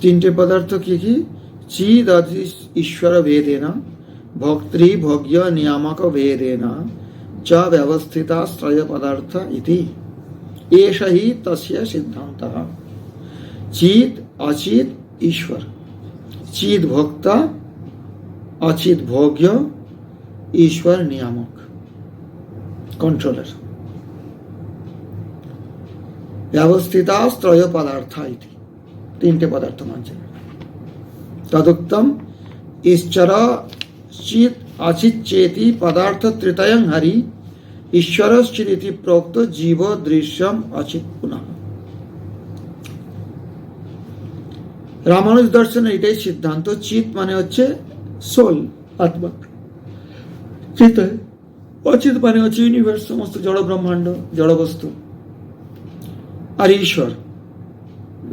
তিনটে পদার্থ কি কি? চিদ আদি ঈশ্বর ভেদেনা, ভক্তৃ ভোগ্য নিয়ামক ভেদেনা চ ব্যবস্থিতা ত্রয় পদার্থ ইতি এষ হি তস্য সিদ্ধান্তঃ। চিদ অচিদ ঈশ্বর, চিদ ভোক্তা, অচিদ ভোগ্য, ঈশ্বর নিয়ামক, কন্ট্রোলার। ব্যবস্থিতা ত্রয় পদার্থ ইতি, তিনটে পদার্থ মানছে। তদুক্তম ঈশ্বর চিত অচিত চেতি পদার্থ ত্রিতয়ং হরি ঈশ্বরশ্চিদিতি প্रोक्त জীব দৃশ্যম অচিত পুনঃ। রামানুজ দর্শনের এটাই সিদ্ধান্ত। চিত মানে হচ্ছে সোল, আত্মা। চিত অচিত মানে হচ্ছে ইউনিভার্স, সমস্ত জড় ব্রহ্মাণ্ড, জড় বস্তু। আর ঈশ্বর,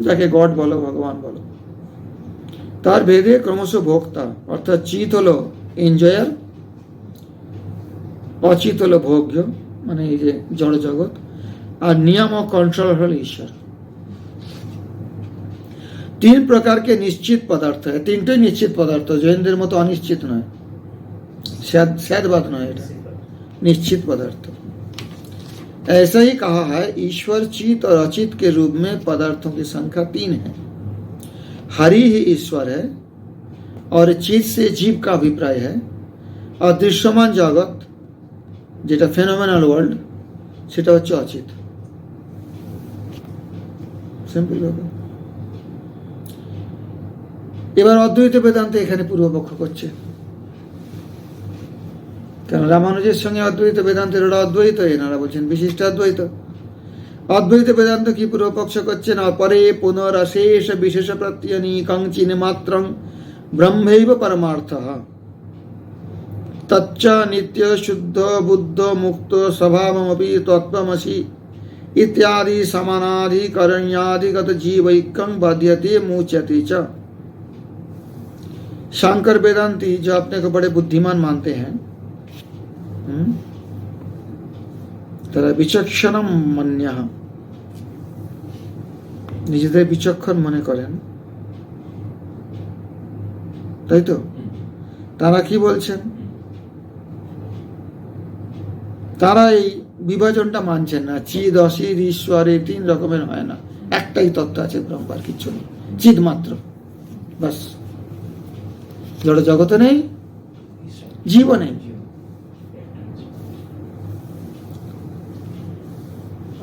যাকে গড বলো, ভগবান বলো, তার ভেদে ক্রমশ ভোক্তা, অর্থাৎ চিত হলো এনজয়ার, অচিত হলো ভোগ্য মানে এই যে জড় জগৎ, আর নিয়ামক কন্ট্রোলার হলো ঈশ্বর। तीन प्रकार के निश्चित पदार्थ है, तीनटे निश्चित पदार्थ, जैनদের মতো অনিশ্চিত নয়, স্যাদবাদ নয়, এটা निश्चित पदार्थ। ऐसा ही कहा है, ईश्वर चित और अचित के रूप में पदार्थों की संख्या 3 है। हरि ही ईश्वर है और चित से जीव का अभिप्राय है, और दृश्यमान जगत যেটা ফেনোমেনাল ওয়ার্ল্ড সেটা হচ্ছে অচিত। সিম্পল ব্যাপার। এবার অদ্বৈত বেদান্ত এখানে পূর্বপক্ষ করছে, কারণ রামানুজের সঙ্গে অদ্বৈত বেদান্তের ওরা অদ্বৈত, এনারা বলছেন বিশিষ্ট অদ্বৈত। অদ্বৈত বেদান্ত কি পূর্বপক্ষ করছেন? অপরে পুনরশেষ বিশেষ প্রত্যয়নিকং চিন্মাত্রং ব্রহ্মৈব পরমার্থঃ তচ্চ নিত্য শুদ্ধ বুদ্ধ মুক্ত স্বভাবমপি তত্ত্বমসি इत्यादि समानाधिकरण्याधिगत जीवैक्यं बाध्यते मुच्यते च। शंकर वेदांती जो अपने को बड़े बुद्धिमान मानते हैं, তারা বিচক্ষণম মন্যঃ, নিজেদের বিচক্ষণ মনে করেন, তাই তো? তারা কি বলছেন? তারা এই বিভাজনটা মানছেন না। চিদ অচিদ ঈশ্বর এই 3 রকমের হয় না, একটাই তত্ত্ব আছে ব্রহ্মার, কিচ্ছু নেই, চিদ মাত্র, বাস। জড় জগতে নেই, জীব নেই।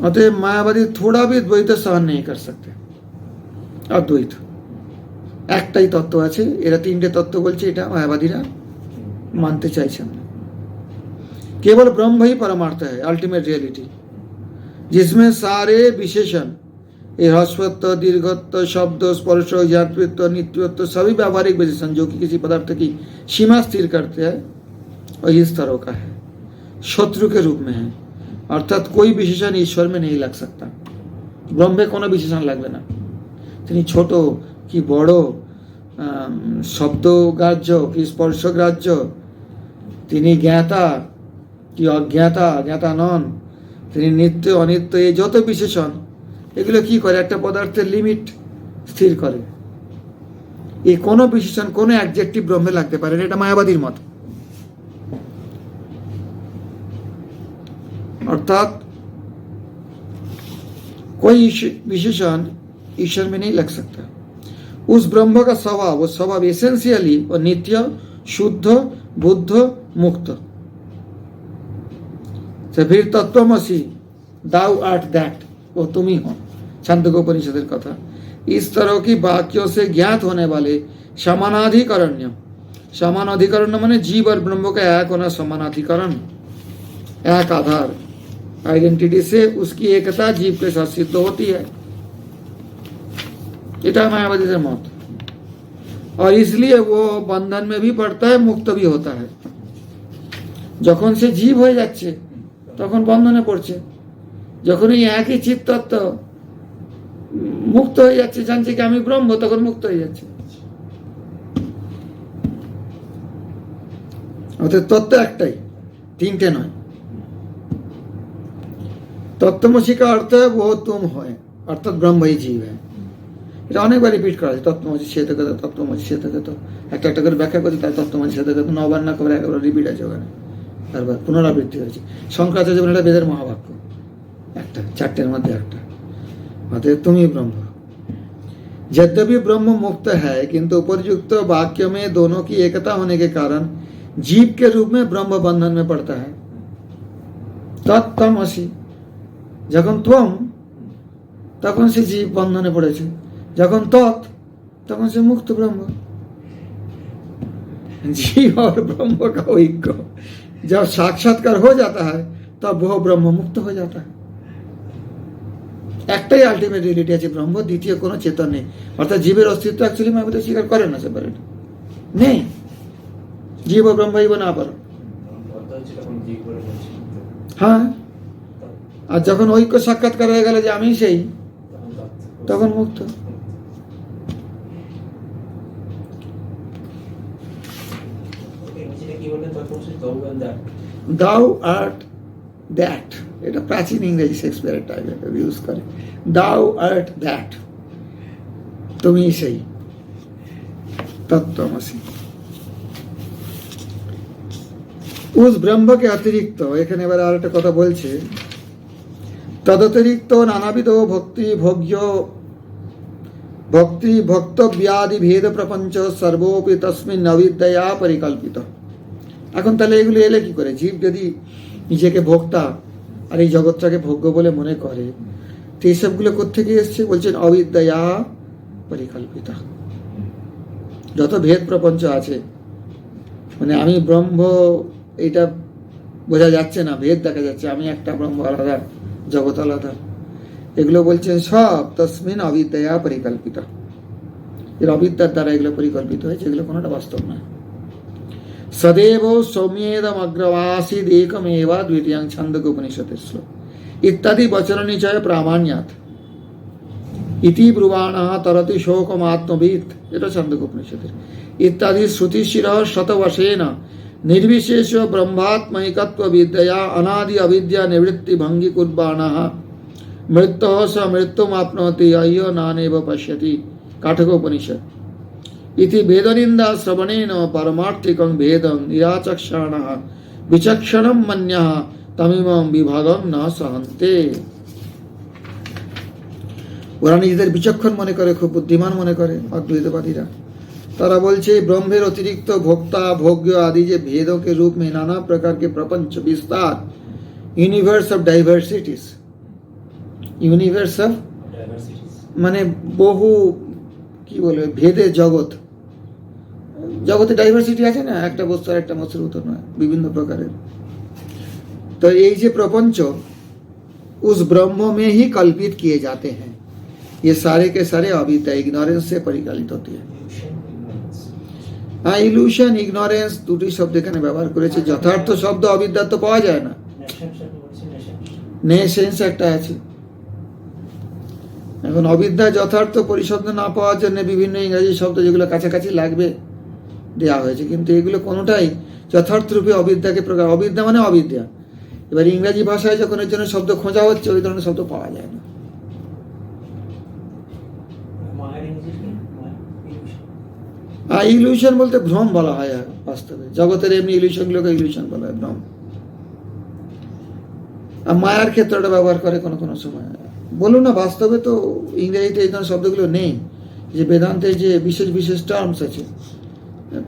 अतः मायावादी थोड़ा भी द्वैत सहन नहीं कर सकते। अद्वैत একটাই তত্ত্ব আছে, এরা 3টে তত্ত্ব বলছে, এটা মায়াবাদীরা মানতে চাইছেন না। केवल ब्रह्म ही परमार्थ है, अल्टीमेट रियलिटी, जिसमें सारे विशेषण, ह्रस्वत्व, दीर्घत्व, शब्द, स्पर्श, ज्ञातृत्व, नित्यत्व, सभी व्यावहारिक विशेषण जो कि किसी पदार्थ की सीमा स्थिर करते हैं, वही स्तरों का है, शत्रु के रूप में है। अर्थात कोई विशेषण ईश्वर में नहीं लग सकता। ब्रह्मे कोनो विशेषण लगবে না, তিনি ছোট কি বড়, শব্দ গ্রাহ্য কি স্পর্শ গ্রাহ্য, তিনি জ্ঞাতা কি অজ্ঞাতা, জ্ঞাতা নন, তিনি নিত্য অনিত্য, এই যত বিশেষণ, এগুলো কি করে? একটা পদার্থের লিমিট স্থির করে। এই কোনো বিশেষণ, কোনো অ্যাডজেক্টিভ ব্রহ্মে লাগতে পারে না, এটা মায়াবাদীর মত। अर्थात कोई विशेषण ईश्वर में नहीं लग सकता। उस ब्रह्म का स्वभाव, वो स्वभाव एसेंशियली और नित्य, शुद्ध, बुद्ध, मुक्त। तो फिर तत्वमसि, दाउ आर्ट दैट, वो तुम ही हो, छांदोग्योपनिषद कथा। इस तरह की वाक्यों से ज्ञात होने वाले समानाधिकरण्य, समानाधिकरण्य माने जीव और ब्रह्म का एक होना, समानाधिकरण एक आधार, आइडेंटिटी से उसकी एकता जीव के साथ सिद्ध होती है। এটা মায়াবাদীদের মত। और इसलिए वो बंधन में भी पड़ता है, मुक्त भी होता है। যখন সে জীব হয়ে যাচ্ছে তখন বন্ধনে পড়ছে, যখন এই একই চিৎ তত্ত্ব মুক্ত হয়ে যাচ্ছে, জানছে কি আমি ব্রহ্ম, তখন মুক্ত হয়ে যাচ্ছে। অর্থাৎ তত্ত্ব একটাই, 3টে নয়। तत्वमसि का अर्थ है वो तुम हो, अर्थात ब्रह्म ही जीव है। এটা অনেকবার রিপিট করা আছে, তত্ত্বমসি শ্বেতকেত, তত্ত্বমসি শ্বেতকেত, একটা একটা করে ব্যাখ্যা করছি, তার তত্ত্বমসি শ্বেতকেত 9 বার না করে একেবারে রিপিট আছে ওখানে, বারবার পুনরাবৃত্তি হয়েছে। শঙ্করাচার্য বলে এটা বেদের মহাবাক্য, একটা 4টের মধ্যে একটা। অতএব তুমি ब्रह्म। यद्यपि ब्रह्म मुक्त है किंतु उपयुक्त वाक्य में दोनों की एकता होने के कारण जीव के रूप में ब्रह्म बंधन में पड़ता है। तत्तमसि, যখন त्वम তখন সে জীব বন্ধনে পড়েছে, যখন তৎ তখন সে मुक्त ब्रह्म। जीव और ब्रह्म का ऐक्य जब साक्षात्कार हो जाता है तब वह ब्रह्म मुक्त हो जाता है। একটাই আলটিমেট রিয়েলিটি আছে, ব্রহ্ম, দ্বিতীয় কোনো চেতন নেই। অর্থাৎ জীবের অস্তিত্ব অ্যাকচুয়ালি মায়াবাদী স্বীকার করে না, সেপারেট নেই, জীব ও ব্রহ্ম হইব না পারো। হ্যাঁ, আর যখন ঐক্য সাক্ষাৎকার হয়ে গেল যে আমি সেই, তখন মুক্ত। দাও আর্ট দ্যাট, এটা প্রাচীন ইংরেজি শেক্সপিয়ারের টাইপে ইউজ করে। দাও আর্ট দ্যাট, তুমি সেই, তত্ত্বমসি। उस ब्रह्म के अतिरिक्त, এখানে এবার আর একটা কথা বলছে, তদতিরিক্ত নানাবিধ ভক্তি ভক্তব্যাদি ভেদ প্রপঞ্চ সর্বোপি তস্মিন অবিদ্যয়া পরিকল্পিত। এখন তাহলে এগুলো এলে কি করে? জীব যদি নিজেকে ভোক্তা আর এই জগৎটাকে ভোগ্য বলে মনে করে, তো এইসবগুলো কোত্থেকে এসছে? বলছেন অবিদ্যয়া পরিকল্পিত। যত ভেদ প্রপঞ্চ আছে, মানে আমি ব্রহ্ম, এইটা বোঝা যাচ্ছে না, ভেদ দেখা যাচ্ছে, আমি একটা, ব্রহ্ম আলাদা, জগৎ আলাদা, এগুলো বলছেন সব তস্মিন অবিদ্যয়া পরিকল্পিত। এর অবিদ্যার দ্বারা এগুলো পরিকল্পিত হয়েছে, এগুলো কোনোটা বাস্তব নয়। সদেব সৌম্যেদম অগ্রবাসীদ একমেব দ্বিতীয়াং ছন্দক উপনিষদের শ্লোক ইত্যাদি বচন নিচয় প্রামাণ্যাৎ ইতি ব্রুবাণঃ তরতি শোকমাত্মবিদ, এটা ছন্দক উপনিষদের। ইত্যাদি শ্রুতিশির শতবশেন निर्विशेष ब्रह्मात्मैकत्व विद्या अनादि अविद्या निवृत्ति भंगी कुर्बाणः मृत्यो स मृत्युमाप्नोति अय्यो नानेव पश्यति, काठकोपनिषद। इति वेदनिंदा श्रवणेन परमार्थिकं भेदं निराचक्षाणः विचक्षणं मन्यः तमिमं विभागं न सहन्ते। ওরা নিজেদের বিচক্ষণ মনে করে, খুব বুদ্ধিমান মনে করে অদ্বৈতবাদীরা। তারা বলছে ब्रह्मेर अतिरिक्त भोक्ता भोग्य आदि जे भेदों के रूप में नाना प्रकार के प्रपंच विस्तार, universe of diversities, universe of মানে বহু কি বলবে, ভেদের জগৎ, জগতে ডাইভার্সিটি আছে না, একটা বস্তু আর একটা বস্তুর মতো নয়, বিভিন্ন প্রকারের। तो ये जो प्रपंच उस ब्रह्म में ही कल्पित किए जाते हैं, ये सारे के सारे अविद्या, इग्नोरेंस से परिचालित होती है। हाँ, इल्यूशन, इग्नोरेंस দুটি শব্দ এখানে ব্যবহার করেছে। যথার্থ শব্দ অবিদ্যা তো পাওয়া যায় না, নেসেন্স একটা আছে। এখন অবিদ্যা যথার্থ পরিশব্দ না পাওয়ার জন্য বিভিন্ন ইংরেজি শব্দ যেগুলো কাছাকাছি লাগবে দেওয়া হয়েছে, কিন্তু এগুলো কোনোটাই যথার্থ রূপে অবিদ্যাকে প্রকাশ। অবিদ্যা মানে অবিদ্যা। এবার ইংরেজি ভাষায় যখন এর জন্য শব্দ খোঁজা হচ্ছে, ওই ধরনের শব্দ পাওয়া যায় না। ইলিউশন বলতে ভ্রম বলা হয় বাস্তবে, জগতের এমনি ইলিউশনগুলোকে ইলিউশন বলা হয়, ভ্রম। আর মায়ার ক্ষেত্রটা ব্যবহার করে কোনো কোনো সময়। বলুন না, বাস্তবে তো ইংরেজিতে এই ধরনের শব্দগুলো নেই, যে বেদান্তে যে বিশেষ বিশেষ টার্মস আছে,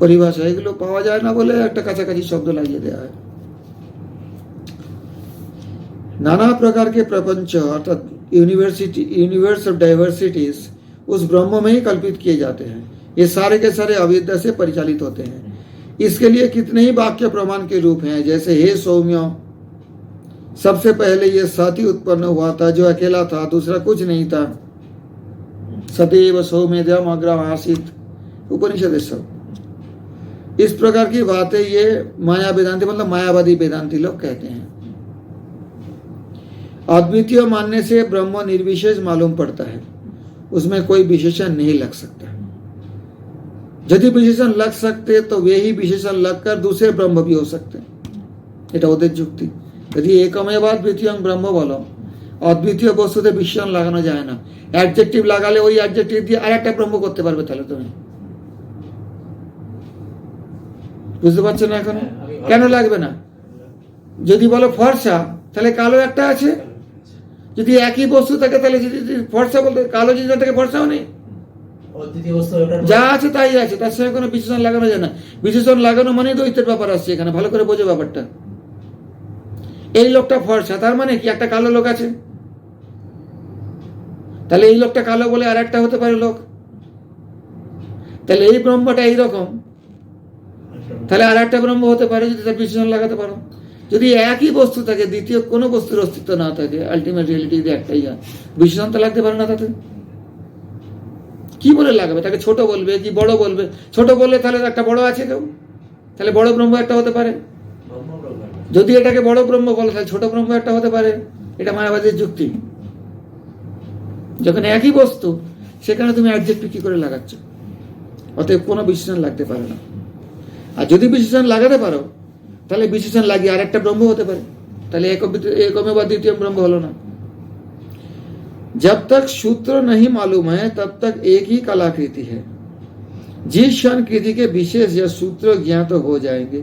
পরিভাষা, এগুলো পাওয়া যায় না বলে একটা কাছাকাছি শব্দ লাগিয়ে দেওয়া হয়। नाना प्रकार के प्रपंच अर्थात यूनिवर्स ऑफ डाइवर्सिटीज उस ब्रह्म में ही कल्पित किए जाते हैं। ये सारे के सारे अविद्या से परिचालित होते हैं। इसके लिए कितने ही वाक्य प्रमाण के रूप हैं, जैसे हे सौम्य, सबसे पहले ये सती उत्पन्न हुआ था, जो अकेला था, दूसरा कुछ नहीं था। सदैव सौम्यम अग्रम आसीत, उपनिषद सब। इस प्रकार की बातें ये माया वेदांति, मतलब मायावादी वेदांति लोग कहते हैं। अद्वितीय मानने से ब्रह्म निर्विशेष मालूम पड़ता है, उसमें कोई विशेषण नहीं लग सकता। यदि विशेषण लग सकते तो वे ही विशेषण लगकर दूसरे ब्रह्म भी हो सकते। এটা ওদের যুক্তি। যদি একমেবা দ্বিতীয়ং ব্রহ্ম বলো, অদ্বিতীয় বস্তুতে বিশেষণ লাগানো যায় না। অ্যাডজেক্টিভ লাগালে ওই অ্যাডজেক্টিভ দিয়ে আর একটা ব্রহ্ম করতে পারবে। তাহলে তুমি বুঝতে পারছো না এখন? কেন লাগবে না? যদি বলো ফর্সা, তাহলে কালো একটা আছে। যদি একই বস্তু থাকে তাহলে যদি ফর্সা বলতে কালো যদি না থাকে ফর্সাও নেই, যা আছে তাই আছে, তার সঙ্গে কোনো বিশেষণ লাগানো যায় না। বিশেষণ লাগানো মানে দ্বৈতের ব্যাপার আসছে এখানে, ভালো করে বোঝো ব্যাপারটা। এই লোকটা ফর্সা, তার মানে কি একটা কালো লোক আছে, তাহলে এই লোকটা কালো বলে আর একটা হতে পারে লোক। তাহলে এই ব্রহ্মটা এইরকম, তাহলে আর একটা ব্রহ্ম হতে পারে যদি তার বিশেষণ লাগাতে পারো। যদি একই বস্তু থাকে, দ্বিতীয় কোনো বস্তুর অস্তিত্ব না থাকে, আলটিমেট রিয়েলিটি যদি একটাই হয়, বিশেষণ তো লাগতে পারে না। তাতে কি বলে লাগাবে? তাকে ছোট বলবে কি বড় বলবে? ছোট বললে তাহলে একটা বড় আছে কেউ, তাহলে বড় ব্রহ্ম একটা হতে পারে। যদি এটাকে বড় ব্রহ্ম বলে তাহলে ছোট ব্রহ্ম একটা হতে পারে। এটা মায়াবাদীর যুক্তি। যখন একই বস্তু, সেখানে তুমি অ্যাডজেক্টিভ কি করে লাগাচ্ছ? অতএব কোনো বিশেষণ লাগতে পারে না। আর যদি বিশেষণ লাগাতে পারো, তাহলে বিশেষণ লাগিয়ে আর একটা ব্রহ্ম হতে পারে। তাহলে एकमे বা द्वितीय ब्रह्म হলো না। जब तक सूत्र नहीं मालूम है तब तक एक ही कलाकृति है। जिस क्षण कृति के विशेष या सूत्र ज्ञात हो जाएंगे,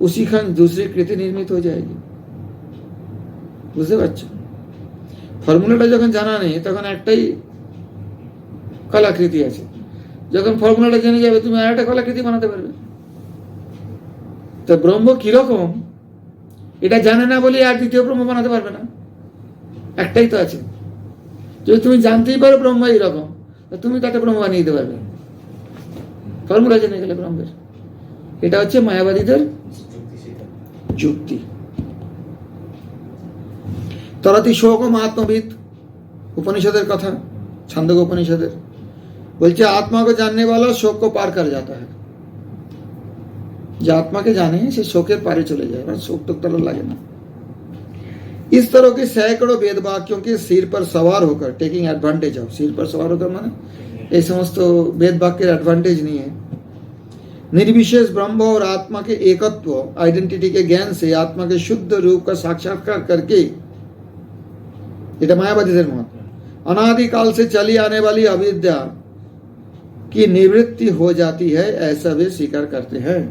उसी क्षण दूसरी कृति निर्मित हो जाएगी। বুঝতে পারছো? ফর্মুলাটা যখন জানা নেই তখন একটাই কলাকৃতি আছে। যখন ফর্মুলাটা জেনে যাবে তুমি আর একটা কলাকৃতি বানাতে পারবে। তো ব্রহ্ম কিরকম এটা জানে না বলে আর দ্বিতীয় ব্রহ্ম বানাতে পারবে না, একটাই তো আছে। যদি তুমি জানতেই পারো ব্রহ্ম এইরকম, তুমি তাতে ব্রহ্ম বানিয়ে দিতে পারবে, ফর্মুলা জেনে গেলে ব্রহ্মের। এটা হচ্ছে মায়াবাদীদের যুক্তি। তরাতি শোকম আত্মবিদ, उपनिषदेर कथा, छांदोग्य उपनिषदेर बोलছে आत्मा को जानने वाला शोक को पार कर जाता है। जो आत्मा के जाने से शोकेर पारे चले जाए, शोक तो तरह लगे ना। इस तरह के सैकड़ों वेद वाक्यों के सिर पर सवार होकर, टेकिंग एडवांटेज ऑफ, सिर पर सवार होकर माने ये समस्त वेद वाक्य एडवांटेज नहीं है। निर्विशेष ब्रह्म और आत्मा के एकत्व, आइडेंटिटी के ज्ञान से आत्मा के शुद्ध रूप का साक्षात्कार करके, ये मायावादीদের मत, अनादिकाल से चली आने वाली अविद्या की निवृत्ति हो जाती है, ऐसा वे स्वीकार करते हैं।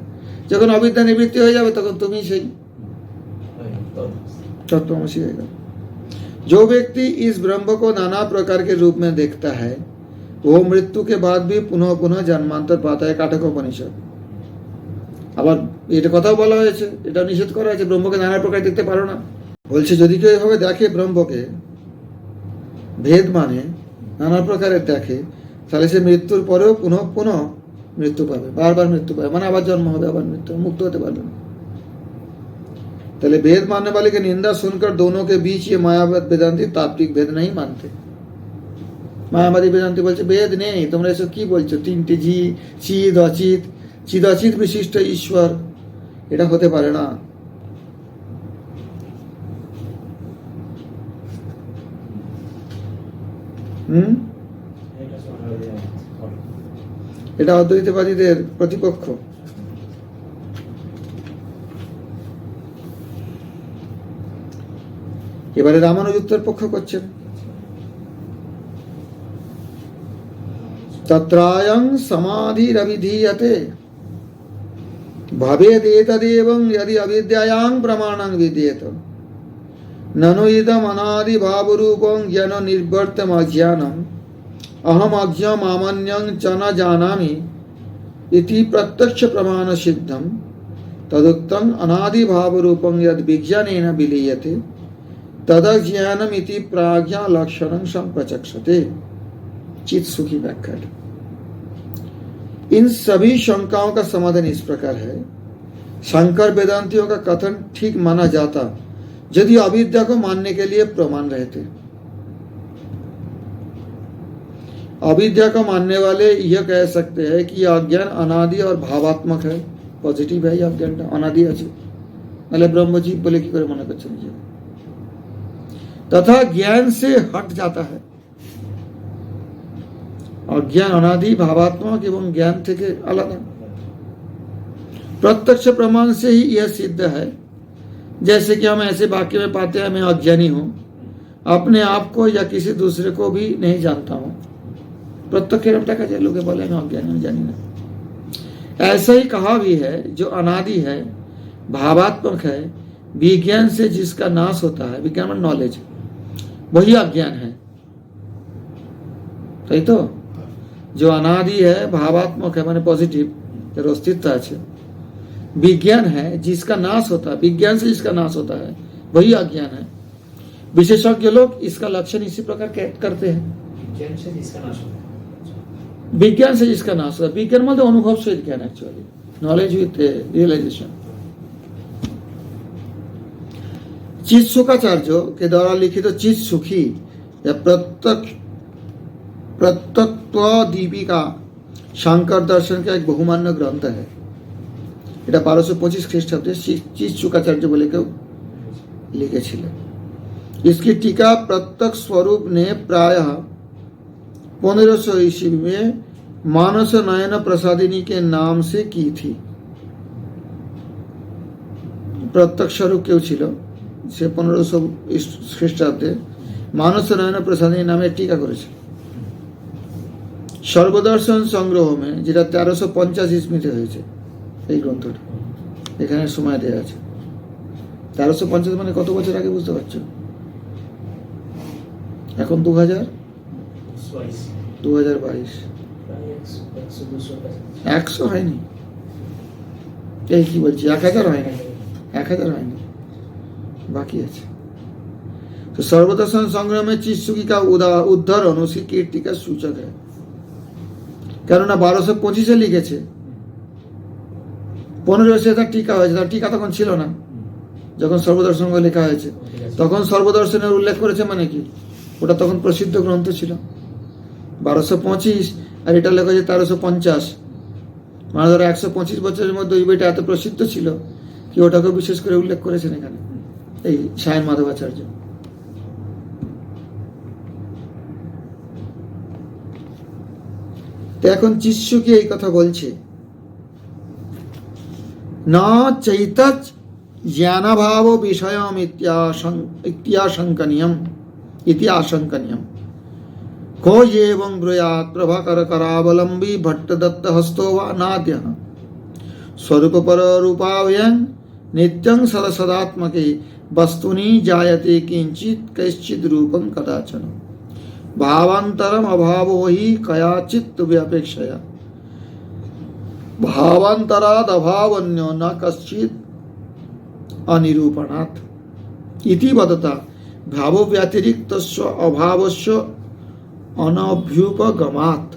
जब अविद्या निवृत्ति हो जाए तक तुम ही सही तत्वमसि होगा। जो व्यक्ति इस ब्रह्म को नाना प्रकार के रूप में देखता है, वो मृत्यु के बाद भी पुनः पुनः जन्मांतर पाता है। काठकोपनिषद। আবার এটা কথাও বলা হয়েছে, এটা নিষেধ করা হয়েছে, ব্রহ্মকে নানা প্রকার দেখতে পারো না। বলছে যদি কেউ এভাবে দেখে ব্রহ্মকে, भेद माने नाना प्रकार देखे, তাহলে সে মৃত্যুর পরেও পুনঃ পুনঃ মৃত্যু পাবে, বারবার মৃত্যু পাবে, মানে আবার জন্ম হবে, আবার মৃত্যু, মুক্ত হতে পারবে না। তাহলে भेद मानने वाले की निंदा सुनकर दोनों के बीच ये मायावाद वेदांती तात्विक भेद नहीं मानते। मायावादी वेदांती বলছে भेद নেই, তোমরা এসব কি বলছো? তিনটি জি, চিদ অচিত, চিদ অচিত বিশিষ্ট ঈশ্বর, এটা হতে পারে না। এটা অদ্বৈতবাদীদের প্রতিপক্ষ। এবারে রামানুজোত্তর পক্ষ করছেন। তত্রায়ং সমাধিরবিধীয়তে ভবেদেতদেবং यदि अविद्यायां प्रमाणं विद्येत ननु इदम अनादि भावरूपं ज्ञान निर्वर्तम अज्ञानम अहम अज्ञम आमन्यं च न जानामि इति प्रत्यक्ष प्रमाण सिद्धम तदुक्तम अनादि भावरूपं यद विज्ञानेन विलीयते तदज्ञानम इति प्राज्ञा लक्षणं संप्रचक्षते। चित सुखी व्याख्या। इन सभी शंकाओं का समाधान इस प्रकार है। शंकर वेदांतियों का कथन ठीक माना जाता यदि अविद्या को मानने के लिए प्रमाण रहते। अविद्या को मानने वाले यह कह सकते हैं कि यह अज्ञान अनादि और भावात्मक है, पॉजिटिव है, यह अज्ञान अनादि আছে, मतलब ब्रह्मजीव बोले की करे मने करছে নিজে, तथा ज्ञान से हट जाता है। अज्ञान अनादि भावात्मक एवं ज्ञान থেকে আলাদা। प्रत्यक्ष प्रमाण से ही यह सिद्ध है। जैसे कि हम ऐसे वाक्य में पाते हैं मैं अज्ञानी हूं, अपने आप को या किसी दूसरे को भी नहीं जानता हूं। प्रत्यक्ष एवं দেখা যায় लोगे बोले मैं अज्ञानी हूं, जानी ना। ऐसा ही कहा भी है, जो अनादि है, भावात्मक है, विज्ञान से जिसका नाश होता है, विज्ञान में नॉलेज, वही अज्ञान है। सही तो, जो अनादि है, भावात्मक है, माने पॉजिटिव अस्तित्व আছে, विज्ञान है जिसका नाश होता है, विज्ञान से जिसका नाश होता है, वही अज्ञान है। विशेषज्ञ लोग इसका लक्षण इसी प्रकार करते हैं। विज्ञान से जिसका नाश होता है, विज्ञान से जिसका नाश होता है, विज्ञान मतलब अनुभव से ज्ञान, एक्चुअली नॉलेज विथ रियलाइजेशन। चित सुखाचार्य के द्वारा लिखित चित सुखी या प्रत्यक्त्व दीपिका शंकर दर्शन का एक बहुमान्य ग्रंथ है। এটা 1225 খ্রিস্টাব্দে চিত শুকাচার্য বলে কেউ লিখেছিলেন। इसकी टीका प्रत्यक्ष स्वरूप ने प्रायः 1500 ईस्वी में मानस नयन प्रसादिनी के नाम से की थी। प्रत्यक्ष स्वरूप क्यों छिलो से 1500 খ্রিস্টাব্দে मानस नयन प्रसादिनी नामे टीका करेছে। सर्वदर्शन संग्रह में যেটা 1350 ईस्वीতে হয়েছে এই গ্রন্থটা, এখানে সময় দেয়া আছে। 1350 মানে কত বছর আগে বুঝতে পারছো? এখন 2022, 100 হয়নি, এই কি বলছি, 1000 হয়নি, 1000 হয়নি, बाकी আছে। तो सर्वदर्शन संग्रह में चित्सुकी का उद्धरण उसी कीर्ति का सूचक है। কেননা 1225 লিখেছে, 1500 তার টিকা হয়েছে। তার টিকা তখন ছিল না যখন সর্বদর্শন লেখা হয়েছে। তখন সর্বদর্শনের উল্লেখ করেছে মানে কি, ওটা তখন প্রসিদ্ধ গ্রন্থ ছিল। 1225 আর এটা লেখা হয়েছে 1350, মানে ধরো 125 বছরের মধ্যে ওই বইটা এত প্রসিদ্ধ ছিল কি ওটাকে বিশেষ করে উল্লেখ করেছেন এখানে এই সায়ন মাধবাচার্য। তো এখন চিৎসুকি এই কথা বলছে, না চৈতজ জ্ঞানাভাব বিষয়ম ইত্যাশঙ্কনীয়ম को एवं ब्रूयात् प्रभाकर करावलंबी भट्टदत्त हस्तो वा नाद्यः स्वरूप पर रूपावयं नित्यं सदसदात्मके वस्तुनि जायते किंचित कैश्चित् रूपं कदाचन भावांतरम अभावो हि कयाचित् व्यपेक्षया भावांतराद अभावन्यो न कश्चित् अनिरूपणात् इति वदता भावव्यतिरिक्तस्य अभावस्य अनभ्युपगमात्।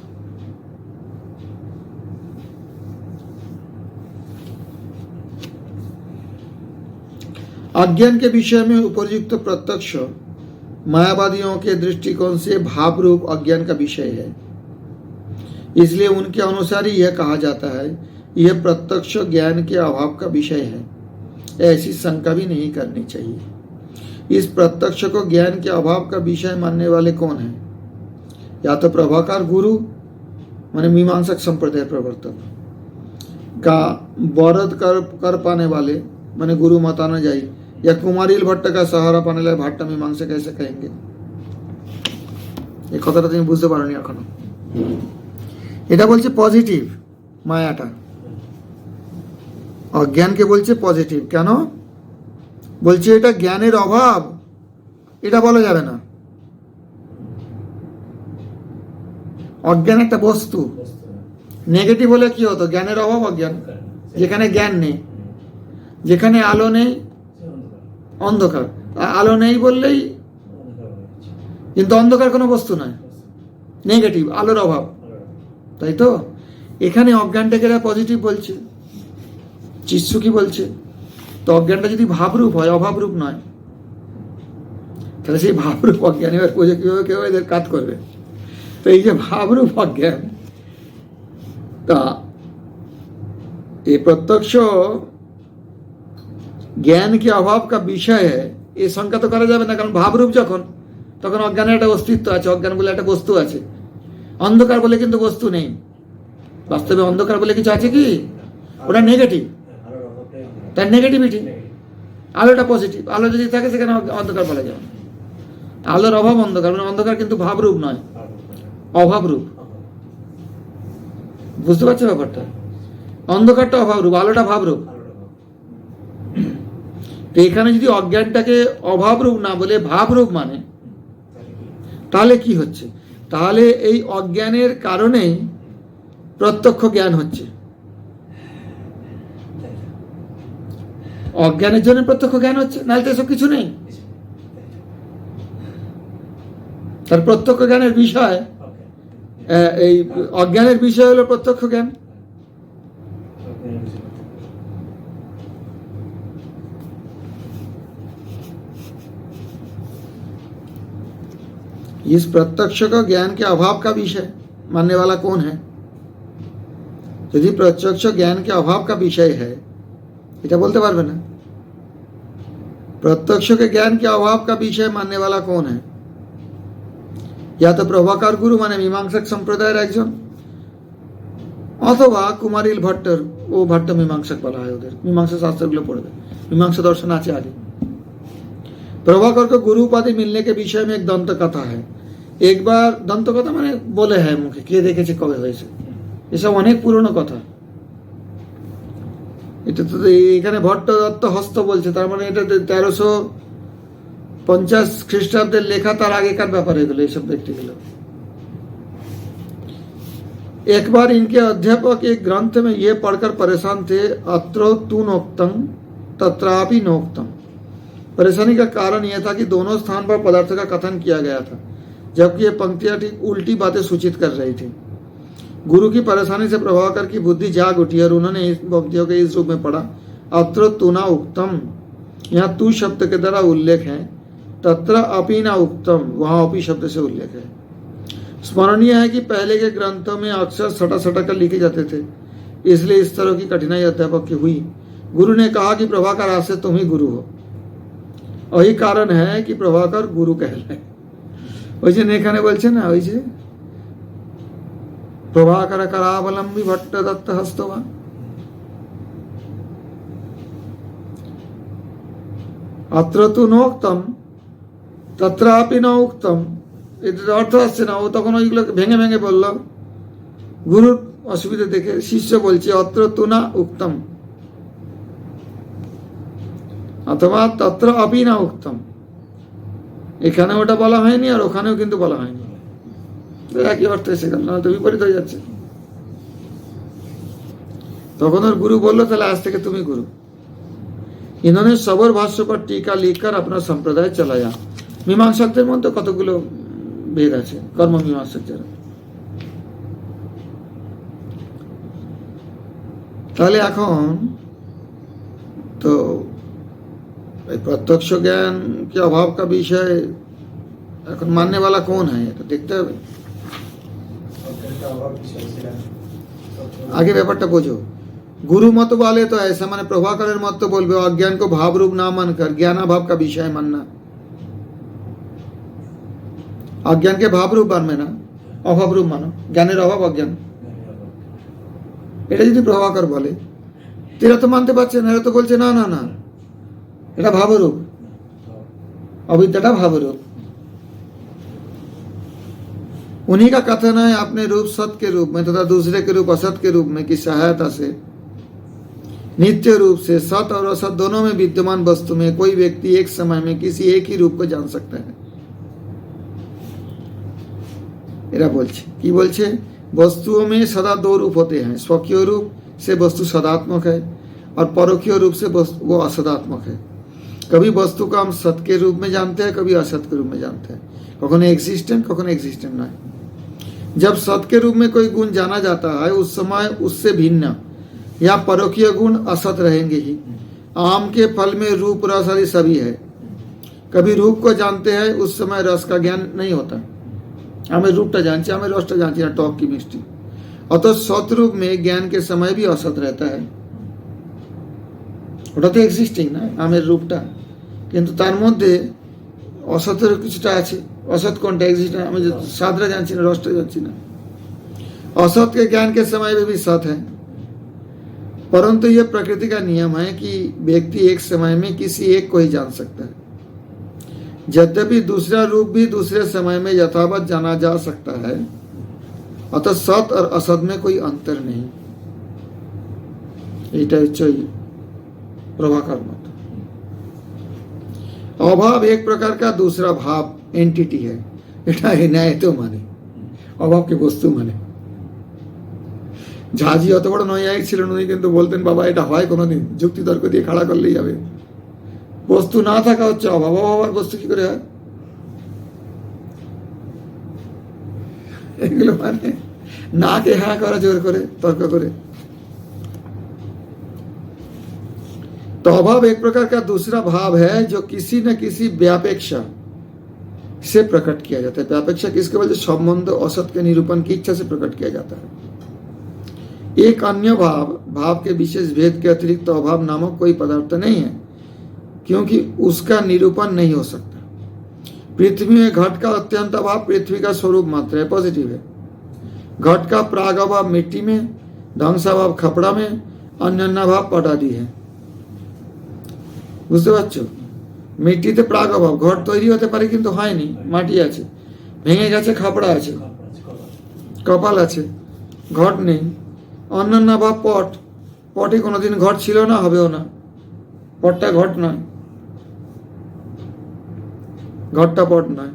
अज्ञान के विषय में उपयुक्त प्रत्यक्ष मायावादियों के दृष्टिकोण से भाव रूप अज्ञान का विषय है। इसलिए उनके अनुसार ही यह कहा जाता है यह प्रत्यक्ष ज्ञान के अभाव का विषय है। ऐसी शंका भी नहीं करनी चाहिए। इस प्रत्यक्ष को ज्ञान के अभाव का विषय मानने वाले कौन हैं? या तो प्रभाकर गुरु माने मीमांसक संप्रदाय प्रवर्तक का वरद कर पाने वाले माने गुरु माताना जाई, या कुमारिल भट्ट का सहारा पाने वाले भाट्टा मीमांसा कैसे कहेंगे? এই কথাটা তুমি বুঝতে পারোনি এখনো। এটা বলছে পজিটিভ মায়াটা, অজ্ঞানকে বলছে পজিটিভ। কেন বলছে? এটা জ্ঞানের অভাব, এটা বলা যাবে না। অজ্ঞান একটা বস্তু, নেগেটিভ হলে কি হতো? জ্ঞানের অভাব অজ্ঞান। যেখানে জ্ঞান নেই, যেখানে আলো নেই অন্ধকার। আলো নেই বললেই, কিন্তু অন্ধকার কোনো বস্তু নয়, নেগেটিভ, আলোর অভাব, তাই তো? এখানে অজ্ঞানটাকে পজিটিভ বলছে, চিৎসুকি বলছে। তো অজ্ঞানটা যদি ভাবরূপ হয়, অভাবরূপ নয়, তাহলে সেই ভাবরূপ অজ্ঞান এবার বোঝে কিভাবে কেউ এদের কাজ করবে। तो ये भावरूप अज्ञान, ये प्रत्यक्ष ज्ञान के अभाव का विषय है, ये शंका तो करा जाবে না। কারণ ভাবরূপ যখন, তখন অজ্ঞানের একটা অস্তিত্ব আছে, অজ্ঞান বলে একটা বস্তু আছে। অন্ধকার বলে কিন্তু বস্তু নেই। বাস্তবে অন্ধকার বলে কিছু আছে কি? ওটা নেগেটিভ, তার নেগেটিভিটি। আলোটা পজিটিভ, আলো যদি থাকে সেখানে অন্ধকার বলা যাবে না। আলোর অভাব অন্ধকার, মানে অন্ধকার কিন্তু ভাবরূপ নয়, অভাবরূপ। বুঝতে পারছো ব্যাপারটা? অন্ধকারটা অভাবরূপ, আলোটা ভাবরূপ। তো এখানে যদি অজ্ঞানটাকে অভাবরূপ না বলে ভাবরূপ মানে, তাহলে কি হচ্ছে? তাহলে এই অজ্ঞানের কারণেই প্রত্যক্ষ জ্ঞান হচ্ছে। অজ্ঞানের জন্য প্রত্যক্ষ জ্ঞান হচ্ছে, নাহলে তো এসব কিছু নেই। তার প্রত্যক্ষ জ্ঞানের বিষয়, এই অজ্ঞানের বিষয় হলো প্রত্যক্ষ জ্ঞান। इस प्रत्यक्ष का ज्ञान के अभाव का विषय मानने वाला कौन है? यदि प्रत्यक्ष ज्ञान के अभाव का विषय है, এটা বলতে পারবে না। प्रत्यक्ष के ज्ञान के अभाव का विषय मानने वाला कौन है? या तो प्रभाकर गुरु माने मीमांसक संप्रदायर একজন, অথবা কুমারিল ভট্টর, ও ভট্ট মীমাংসক বলা হয় ওদের, মীমাংসা শাস্ত্রগুলো পড়বে, মীমাংসা দর্শন আছে আগে। प्रभाकर को गुरु उपाधि मिलने के विषय में एक दंत कथा है। एक बार दंत कथा মানে বলে হয় মুখে, কে দেখেছে কবে হয়েছে, এসব অনেক পুরনো কথা। এটা তো এখানে ভট্ট দত্ত হস্ত বলছে, তার মানে এটা 1350 খ্রিস্টাব্দের লেখা, তার আগেকার ব্যাপার এগুলো, এইসব ব্যক্তিগুলো। एक बार इनके अध्यापक एक ग्रंथ में ये पढ़कर परेशान थे, अत्र तू नोक्तम तत्रापि नोक्तम। परेशानी का कारण यह था कि दोनों स्थान पर पदार्थ का कथन किया गया था, जबकि ये पंक्तियां ठीक उल्टी बातें सूचित कर रही थी। गुरु की परेशानी से प्रभाकर की बुद्धि जाग उठी और उन्होंने इस पंक्तियों के इस रूप में पढ़ा, अत्र तुना उक्तम, यहाँ तू शब्द के द्वारा उल्लेख है, तत्र अपि न उक्तम, वहां अपि शब्द से उल्लेख है। स्मरणीय है कि पहले के ग्रंथों में अक्षर सटा सटा कर लिखे जाते थे, इसलिए इस तरह की कठिनाई अध्यापक की हुई। गुरु ने कहा कि प्रभाकर आज से तुम ही गुरु हो। वही कारण है कि प्रभाकर गुरु कहलाए। ওই যে এখানে বলছে না, ওই যে প্রভাকর করাবলম্বী ভট্ট দত্ত হস্তবা, অত্র তু নোক্তম তত্রাপি ন উক্তম, এটার অর্থ আসছে না। ও তখন ওইগুলোকে ভেঙে ভেঙে বলল, গুরুর অসুবিধা দেখে শিষ্য বলছে অত্র তু না উক্তম, অথবা তত্র আপি না উক্তম। এখানে ওটা বলা হয়নি আর ওখানেও কিন্তু বলা হয়নি, একই অর্থ এসে গেল, না তো বিপরীত হয়ে যাচ্ছে। তখন ওর গুরু বললো, তাহলে আজ থেকে তুমি গুরু। इन्होंने सबर भाष्य पर टीका लिखकर अपना संप्रदाय चलाया। मीमांसकদের মধ্যে কতগুলো ভেদ আছে, কর্ম মীমাংসক যারা। তাহলে এখন তো प्रत्यक्ष ज्ञान के अभाव का विषय এখন मानने वाला कौन है, এটা দেখতে হবে। आगे ব্যাপারটা বোঝো। गुरु मत वाले तो ऐसा माने प्रभाकर मत तो बोलबे अज्ञान को भाव रूप ना मानकर ज्ञानाभाव का विषय मानना, अज्ञान के भाव रूप मानবে না, অভাব রূপ মানো, জ্ঞানের অভাব অজ্ঞান। এটা যদি প্রভাকর বলে, এরা তো মানতে পারছে না, এরা তো বলছে না না না, এটা ভাবরূপ, अविद्याটা भावरूप। उन्हीं का कथन है अपने रूप सत के रूप में तथा दूसरे के रूप असत के रूप में की सहायता से नित्य रूप से सत और असत दोनों में विद्यमान वस्तु में कोई व्यक्ति एक समय में किसी एक ही रूप को जान सकता है। एरा बोलছে কি বলছে, वस्तुओं में सदा दो रूप होते हैं, स्वकीय रूप से वस्तु सदात्मक है और परोक्षीय रूप से वो असदात्मक है। कभी वस्तु को हम सत के रूप में जानते हैं, कभी असत के रूप में जानते हैं, कखनो एग्जिस्टेंट कखनो एग्जिस्टेंट नहीं। जब सत के रूप में कोई गुण जाना जाता है उस समय उससे भिन्न या परोक्षीय गुण असत रहेंगे ही। आम के फल में रूप रस आदि सभी है, कभी रूप को जानते हैं उस समय रस का ज्ञान नहीं होता। हमें रूपटा जानছি, हमें रसटा जानছি না, टॉक की मिष्टी। अतः सत रूप में ज्ञान के समय भी असत रहता है, ওটা তো এক্সিস্টিং না আমের রূপটা, কিন্তু তার মধ্যে অসতের কিছুটা আছে। असत কোনটা एग्जिस्ट है, हमें सादरा जानছি না, रसटा जानছি না। असत के ज्ञान के समय में भी सत है, परंतु यह प्रकृति का नियम है कि व्यक्ति एक समय में किसी एक को ही जान सकता है। यद्यपि दूसरा रूप भी दूसरे समय में यथावत जाना जा सकता है, अतः सत और असत में कोई अंतर नहीं। এটা হচ্ছে प्रभाकर मत। अभाव एक प्रकार का दूसरा भाव एंटिटी है, এটা ন্যায় তো মানে অভাবকে বস্তু মানে। ঝাঁঝি অত বড় নৈয়ায়িক ছিলেন, উনি কিন্তু বলতেন বাবা এটা হয় কোনোদিন, যুক্তি তর্ক দিয়ে খাড়া করলেই যাবে। বস্তু না থাকা হচ্ছে অভাব, অভাব আর বস্তু কি করে হয়? এগুলো মানে না কে হ্যাঁ করা জোর করে তর্ক করে। तो अभाव एक प्रकार का दूसरा भाव है जो किसी न किसी व्यापेक्षा से प्रकट किया जाता है। व्यापेक्षा किसके वजह से संबंध औसत के निरूपण की इच्छा से प्रकट किया जाता है। एक अन्य भाव, भाव के विशेष भेद के अतिरिक्त अभाव नामक कोई पदार्थ नहीं है, क्योंकि उसका निरूपण नहीं हो सकता। पृथ्वी में घट का अत्यंत अभाव पृथ्वी का स्वरूप मात्र है, पॉजिटिव है। घट का प्राग अभाव मिट्टी में, ध्वंसाभाव खपड़ा में, अन्यन्नाभाव पट आदि है। বুঝতে পারছো? মিট্টিতে প্রাগ অভাব, ঘট তৈরি হতে পারে কিন্তু হয়নি, মাটি আছে, ভেঙে গেছে, খাপড়া আছে, কপাল আছে, ঘট নেই। অন্যান্য ভাব পট, পটে কোনোদিন ঘট ছিল না, হবেও না, পটটা ঘট নয়, ঘটটা পট নয়।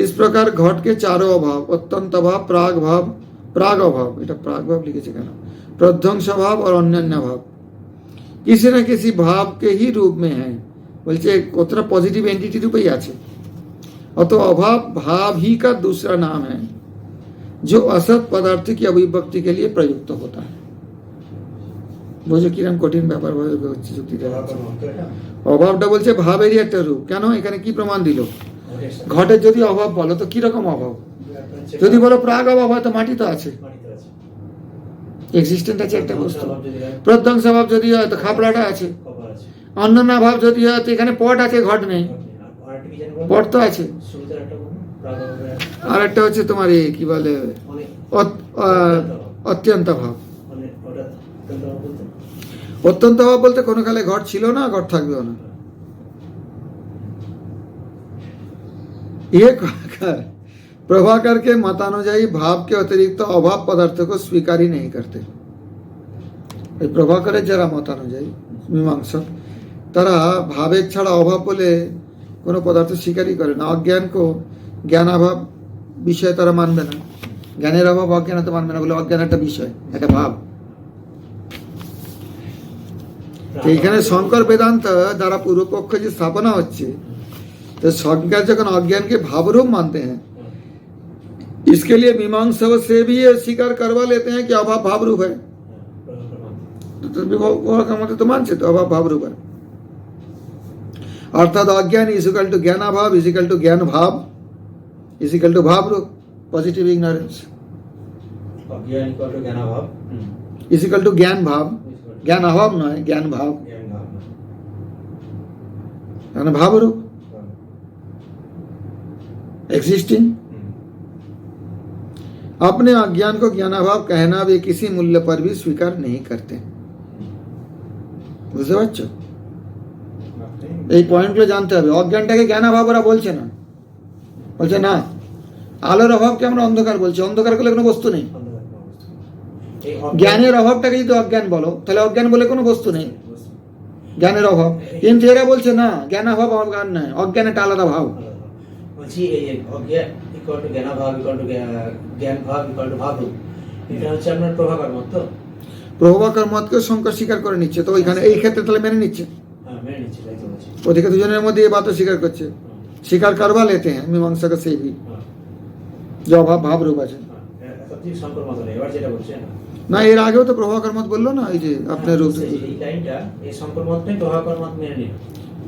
इस प्रकार घट के चारों अभाव, अत्यंत अभाव, प्राग अभाव, এটা प्राग भाव लिखेছে কেন, प्रध्वंस भाव और अन्य भाव किसी न किसी भाव के ही रूप में है। বলছে কতটা পজিটিভ এন্টিটি রূপেই আছে। অত অভাব भाव ही का दूसरा नाम है जो असत पदार्थ की अभिव्यक्ति के लिए प्रयुक्त होता है। বুঝো কিরকম কঠিন ব্যাপার হচ্ছে যুক্তিটা। অভাবটা বলছে ভাবেরই একটা রূপ। কেন? এখানে কি প্রমাণ দিল? ঘটের যদি অভাব বলো তো কি রকম অভাব? যদি বলো প্রাগ অভাব হয় তো মাটি তো আছে, এক্সিস্টেন্ট আছে একটা বস্তু। প্রধ্বংস ভাব যদি হয় তো খাপড়াটা আছে। অন্যান্য ভাব যদি হয় তো এখানে পট আছে, ঘট নেই, পট তো আছে। আর একটা হচ্ছে তোমার কি বলে অত্যন্ত ভাব। অত্যন্ত ভাব বলতে কোনো কালে ঘট ছিল না, ঘট থাকবেও না। ये कहकर प्रभाकर के मतानुযায়ী भाव के अतिरिक्त अभाव पदार्थ को स्वीकार ही नहीं करते। प्रभाकरेर যারা মতানুযায়ী মীমাংসক, তারা ভাবের ছাড়া অভাব বলে কোনো পদার্থ স্বীকারই করে না। অজ্ঞান को জ্ঞান অভাব বিষয় তারা মানবে না। জ্ঞানের অভাব অজ্ঞানতা মানবে না, বলে অজ্ঞান একটা বিষয়, একটা ভাব। তো এখানে শঙ্কর বেদান্ত দ্বারা পূর্বপক্ষ যে স্থাপনা হচ্ছে, तो शंकर जखन अज्ञान के भाव रूप मानते हैं, इसके लिए मीमांसक से भी ये स्वीकार करवा लेते हैं कि अभाव भाव रूप है। तो मानते तो अभाव भाव रूप है, अर्थात अज्ञान इजिकल टू ज्ञान अभाव इजिकल टू ज्ञान भाव इजिकल टू भाव रूप, पॉजिटिव इग्नोरेंस। अज्ञान इक्वल टू ज्ञान अभाव इजिकल टू ज्ञान भाव, ज्ञान अभाव नয়, ज्ञान भाव, ज्ञान भाव रूप एग्जिस्टिंग। अपने अज्ञान को ज्ञानाभाव कहना वे किसी मूल्य पर भी स्वीकार नहीं करते। বুঝতে পারছো? এই পয়েন্টগুলো জানতে হবে। অজ্ঞানটাকে জ্ঞানাভাব ওরা বলছে না, বলছে না আলোর অভাবকে আমরা অন্ধকার বলছি, অন্ধকার বলে কোনো বস্তু নেই। জ্ঞানের অভাবটাকে যদি অজ্ঞান বলো তাহলে অজ্ঞান বলে কোনো বস্তু নেই, জ্ঞানের অভাব। কিন্তু এরা বলছে না, জ্ঞানাভাব অজ্ঞান নয়, অজ্ঞান একটা আলাদা ভাব। বলছি এই অজ্ঞান ইকুয়াল টু জ্ঞানাভাব ইকুয়াল টু জ্ঞান ভাব ইকুয়াল টু ভাব রূপ, এটা হচ্ছে আপনার প্রভাকর মত। তো প্রভাকর মতকে শঙ্কর স্বীকার করে নিচ্ছে, তো ওইখানে এই ক্ষেত্রে তাহলে মেনে নিচ্ছে। হ্যাঁ মেনে নিচ্ছে, তাই তো বলছি। ওদিকে দুজনের মধ্যে এই বাতও স্বীকার করছে, স্বীকার করবা लेते हैं मीमांसा का से भी जो अभाव भाव रूप আছে। সত্যি শঙ্কর মত নেই, এবার যেটা বলছেন না, এর আগেও তো প্রভাকর মত বললো না, এই যে আপনার রূপ এই লাইনটা এই শঙ্কর মতটাই প্রভাকর মত মেনে নিল,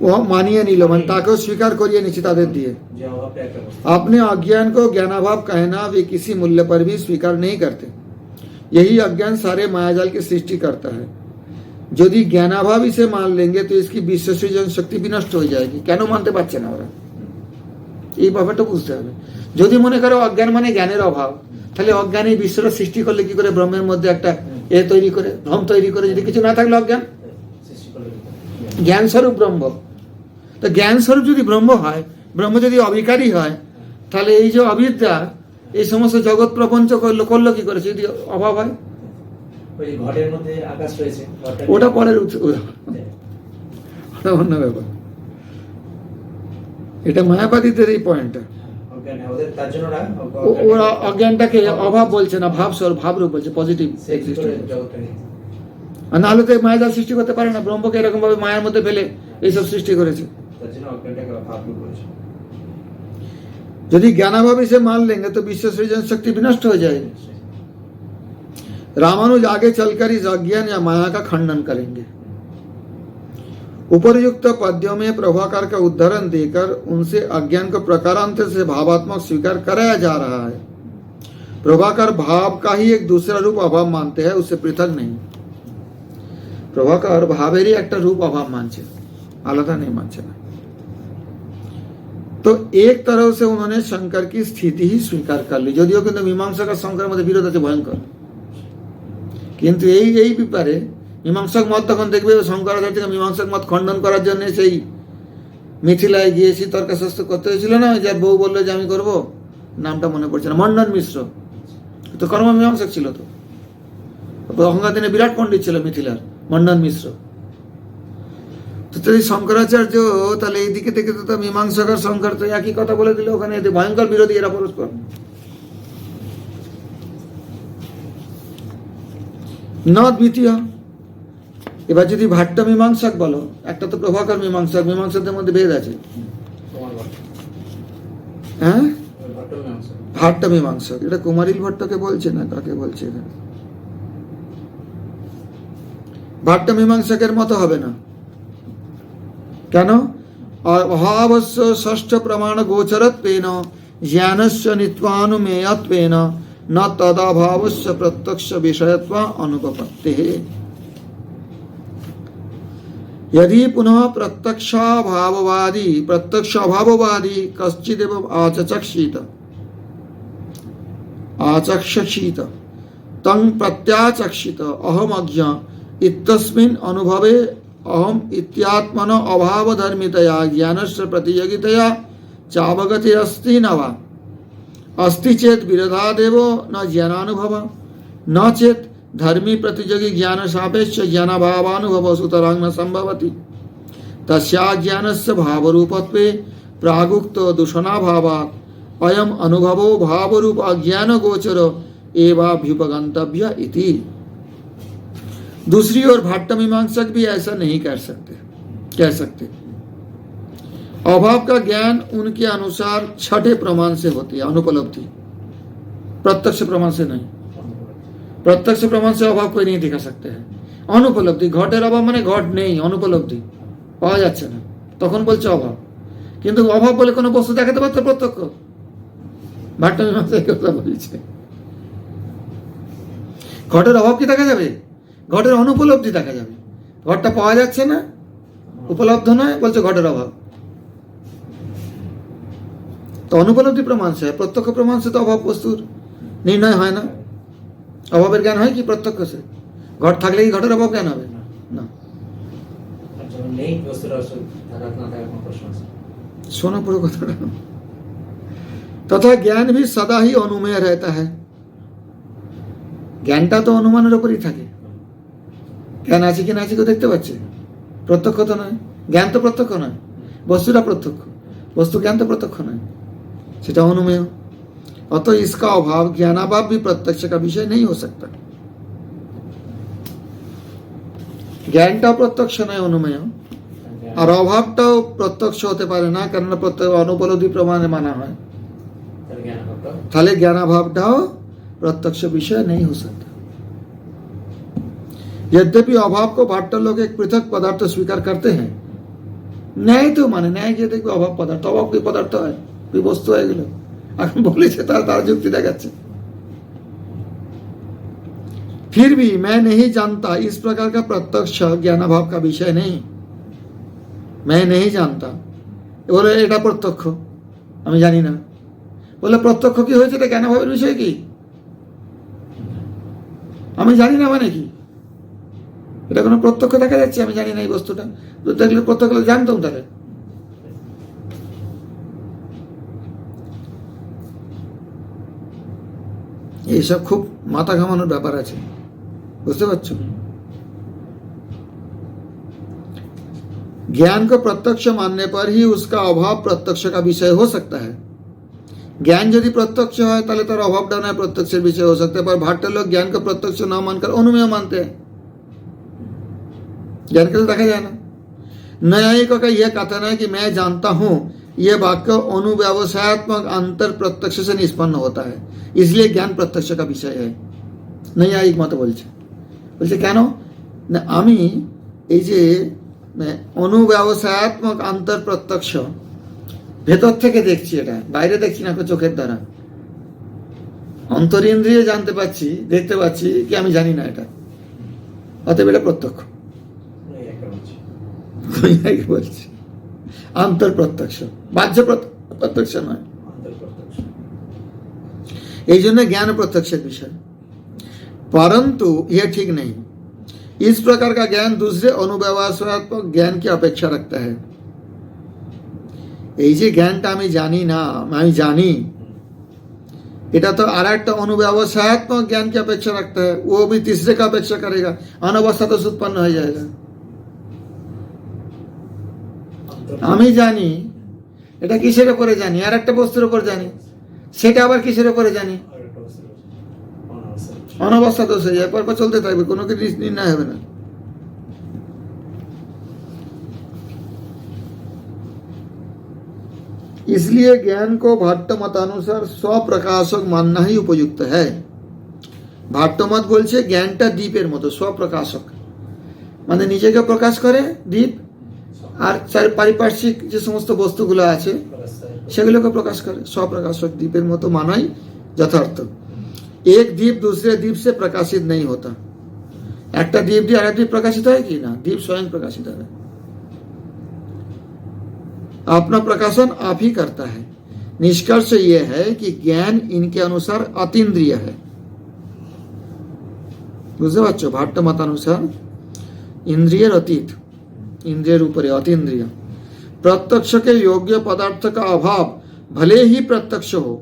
ও মানিয়ে নিল, মানে তাকেও স্বীকার করিয়ে নিচ্ছে তাদের দিয়ে। যে অভাবটা একটা বস্তু। अपने अज्ञान को ज्ञानाभाव कहना वे किसी मूल्य पर भी स्वीकार नहीं करते। यही अज्ञान सारे मायाजाल की सृष्टि करता है। यदि ज्ञानाभाव इसे मान लेंगे तो इसकी विश्व सृजन शक्ति भी नष्ट हो जाएगी। কেন মানতে পারছে না ওরা? এই ব্যাপারটা বুঝতে হবে। যদি মনে করো অজ্ঞান মানে জ্ঞানের অভাব, তাহলে অজ্ঞানী বিশ্বটা সৃষ্টি করলে কি করে? ব্রহ্মের মধ্যে একটা এ তৈরি করে, ভ্রম তৈরি করে। যদি কিছু না থাকলে অজ্ঞান, জ্ঞান স্বরূপ ব্রহ্ম। তো জ্ঞান স্বরূপ যদি ব্রহ্ম হয়, ব্রহ্ম যদি অবিকারী হয় তাহলে এই যে অবিদ্যা এই সমস্ত জগৎ প্রপঞ্চ করলো কি করে যদি অভাব হয়? ওই যে ঘটের মধ্যে আকাশ রয়েছে, ওটা পরের উদাহরণ, ওটা অন্য ব্যাপার। এটা মায়াবাদীদের এই পয়েন্টটা, অজ্ঞান ওদের, তার জন্য ওরা অজ্ঞানটাকে অভাব বলছে না, ভাবরূপ বলছে, পজিটিভ এক্সিস্টেন্স। জগৎটাকে আর নাহলে তো মায়াজাল সৃষ্টি করতে পারে না, ব্রহ্মকে এরকম ভাবে মায়ের মধ্যে ফেলে এইসব সৃষ্টি করেছে। তার জন্য অজ্ঞানটাকে ভাবরূপ করেছে। यदि ज्ञानाभाव इसे मान लेंगे तो विश्व सृजन शक्ति विनष्ट हो जाएगी। रामानुज आगे चलकर इस अज्ञान या माया का खंडन करेंगे। उपरयुक्त पद्यों में प्रभाकर का उदाहरण देकर उनसे अज्ञान को प्रकारांतर से भावात्मक स्वीकार कराया जा रहा है। प्रभाकर भाव का ही एक दूसरा रूप अभाव मानते हैं, उससे पृथक नहीं। प्रभाकर भावेरই একটা रूप अभाव मानছে, आलादा नहीं मानছে ना। तो एक तरह से उन्होंने शंकर की स्थिति ही स्वीकार कर ली, যদিও কিন্তু মীমাংসক আর শঙ্করের মধ্যে বিরোধ আছে ভয়ঙ্কর। কিন্তু এই ব্যাপারে মীমাংসক মত তখন দেখবে শঙ্করাচার্য থেকে মীমাংসক মত খণ্ডন করার জন্য সেই মিথিলায় গিয়েছি তর্কশাস্ত্র করতে হয়েছিল না, যার বউ বললো যে আমি করবো, নামটা মনে পড়ছে না, মন্ডন মিশ্র, তো কর্ম মীমাংসক ছিল, তো তখনকার দিনে বিরাট পণ্ডিত ছিল মিথিলার মন্ডন মিশ্র। তো যদি শঙ্করাচার্য তাহলে এই দিকে থেকে তো মীমাংসক আর শঙ্কর তো একই কথা বলে দিল, ওখানে ভয়ঙ্কর বিরোধী এরা পরস্পর। ন দ্বিতীয়, এবার যদি ভাট্ট মীমাংসক বলো, একটা তো প্রভাকর মীমাংসক, মীমাংসকদের মধ্যে ভেদ আছে, হ্যাঁ ভাট্ট মীমাংসক, এটা কুমারিল ভট্টকে বলছে না কাকে বলছে এখানে? ভাট্ট মীমাংসকের মতো হবে না, কেন? অভাবস্য ষষ্ঠ প্রমাণ গোচরত্বেন জ্ঞানস্য নিত্বানুমেয়ত্বেন न तदाभावस्य प्रत्यक्ष विषयत्व अनुपपत्तिः। यदि पुनः प्रत्यक्ष अभाववादी कश्चिदेव आचक्षित तं प्रत्याचक्षित अहमज्ञ इत्यस्मिन् अनुभवे अहम इत्यात्मनो अभावधर्मितया ज्ञानस्य प्रतियोगितया चावगतिरस्ति न वा? अस्ति चेत विरोधादेव न ज्ञानानुभव, न चेत धर्मी प्रतियोगी ज्ञान सापेक्ष ज्ञानाभावानुभव सुतरां न संभवति। तस्या ज्ञानस्य भावरूपत्वे प्रागुक्त दूषणाभावात् अयम अनुभवो भावरूप अज्ञान गोचर एवाभ्युपगंतव्य इति। दूसरी ओर भाट्ट मीमांसक भी ऐसा नहीं कह सकते। अभाव का ज्ञान उनके अनुसार छठे प्रमाण से होती है, अनुपलब्धि, प्रत्यक्ष प्रमाण से नहीं। प्रत्यक्ष प्रमाण से अभाव कोई नहीं दिखा सकते हैं। अनुपलब्धि, घटेर अभाव माने घट नहीं, अनुपलब्धि পাওয়া যাচ্ছে না, তখন বলছে অভাব। কিন্তু অভাব বলে কোনো বস্তু দেখাতে পারতো প্রত্যক্ষ? ভাট্ট মীমাংসক কথা বলছে। ঘটের অভাব কি দেখা যাবে? ঘটের অনুপলব্ধি দেখা যাবে। ঘটটা পাওয়া যাচ্ছে না, উপলব্ধ নয়, বলছে ঘটের অভাব। तो अनुपलब्धि प्रमाण से है, प्रत्यक्ष प्रमाण से तो अभाव वस्तुर निर्णय है ना। अभावेर ज्ञान है कि प्रत्यक्ष से? घट থাকলে কি ঘটের অভাব জ্ঞান হবে না? শোনো পুরো কথাটা। तथा ज्ञान भी सदा ही अनुमेय रहता है। জ্ঞানটা তো অনুমানের উপরই থাকে। জ্ঞান আছে কি না আছে কেউ দেখতে পাচ্ছে? প্রত্যক্ষ তো নয়, জ্ঞান তো প্রত্যক্ষ নয়, বস্তুটা প্রত্যক্ষ, বস্তু জ্ঞান তো প্রত্যক্ষ নয়, সেটা अनुमेय। अतः इसका अभाव ज्ञानाभाव भी प्रत्यक्ष का विषय नहीं हो सकता। জ্ঞানটাও প্রত্যক্ষ নয়, অনুমেয়, আর অভাবটাও প্রত্যক্ষ হতে পারে না, কারণ প্রত্যক্ষ অনুপলব্ধি প্রমাণে মানা হয়। তাহলে জ্ঞানাভাবটাও प्रत्यक्ष विषय नहीं हो सकता। यद्यपि अभाव को भाट्ट लोग एक पृथक पदार्थ स्वीकार करते हैं। ন্যায় তো মানে ন্যায় গিয়ে দেখবে অভাব পদার্থ, অভাব কি পদার্থ হয়, কি বস্তু হয়ে গেল? এখন বলেছে তার যুক্তি দেখাচ্ছে। फिर भी मैं नहीं जानता, इस प्रकार का प्रत्यक्ष ज्ञानाभाव का विषय नहीं। मैं नहीं जानता বলে এটা প্রত্যক্ষ, আমি জানি না। বলে প্রত্যক্ষ কি হয়েছে, এটা জ্ঞানাভাবের বিষয় কি? আমি জানি না মানে কি? এটা কোনো প্রত্যক্ষ দেখা যাচ্ছে, আমি জানি না এই বস্তুটা। দেখলে প্রত্যক্ষ জানতাম তাহলে। এইসব খুব মাথা ঘামানোর ব্যাপার আছে, বুঝতে পারছো? ज्ञान को प्रत्यक्ष मानने पर ही उसका अभाव प्रत्यक्ष का विषय हो सकता है। ज्ञान यदि प्रत्यक्ष है ताहले तार अभावटा ना प्रत्यक्ष विषय हो सकता है, पर भाट्टर लोग ज्ञान को प्रत्यक्ष न मानकर अनुमेय मानते हैं। ज्ञान के तो देखा जाए ना। न्यायिकों का यह कथन है कि मैं जानता हूं, यह वाक्य अनुव्यवसायत्मक अंतर प्रत्यक्ष से निष्पन्न होता है, इसलिए ज्ञान प्रत्यक्ष का विषय है। न्यायिक मत बोलছে কেন না, আমি এই যে অনুব্যবসায়াত্মক আন্তর প্রত্যক্ষ ভেতর থেকে দেখছি, এটা বাইরে দেখছি না চোখের দ্বারা, অন্তরিন্দ্রিয়ে জানতে পাচ্ছি, দেখতে পাচ্ছি কি আমি জানি না, এটা অতএব এটা প্রত্যক্ষ। বলছি আন্তর প্রত্যক্ষ, বাহ্য প্রত্যক্ষ নয়। এই জন্য ज्ञान प्रत्यक्ष विषय, परंतु यह ठीक नहीं। इस प्रकार का ज्ञान दूसरे अनुव्यवसायत्मक ज्ञान की अपेक्षा रखता है। এই যে জ্ঞানটা আমি জানি না, আমি জানি, এটা तो আর একটা অনুব্যবসায়াत्मक ज्ञान की अपेक्षा रखता है, वो भी तीसरे का अपेक्षा करेगा, अनवस्था तो उत्पन्न हो जाएगा। আমি জানি, এটা কিসের উপরে জানি, আর একটা বস্তুর উপর জানি, সেটা আবার কিসের উপরে জানি, অনবস্থা দোষ হয়ে যায়, পরপর চলতে থাকবে, কোনো কিছু নির্ণয় হবে না। इसलिए ज्ञान को भाट्ट मतानुसार स्वप्रकाशक मानना ही उपयुक्त है। भाट्ट मत বলছে জ্ঞানটা দ্বীপের মতো, স্বপ্রকাশক মানে নিজেকে প্রকাশ করে দ্বীপ, আর পারিপার্শ্বিক যে সমস্ত বস্তুগুলো আছে সেগুলোকে প্রকাশ করে, स्वप्रकाशक দ্বীপের মতো মানাই যথার্থ। एक द्वीप दूसरे द्वीप से प्रकाशित नहीं होता। একটা দ্বীপ দিয়ে আরেক দ্বীপ প্রকাশিত হয় কি না, দ্বীপ स्वयं प्रकाशित है, अपना प्रकाशन आप ही करता है। निष्कर्ष यह है कि ज्ञान इनके अनुसार अतीन्द्रिय है। বুঝতে পারছো? ভাট্ট মতানুসার इंद्रियर अतीत, इंद्रियर ऊपर अतीन्द्रिय। प्रत्यक्ष के योग्य पदार्थ का अभाव भले ही प्रत्यक्ष हो,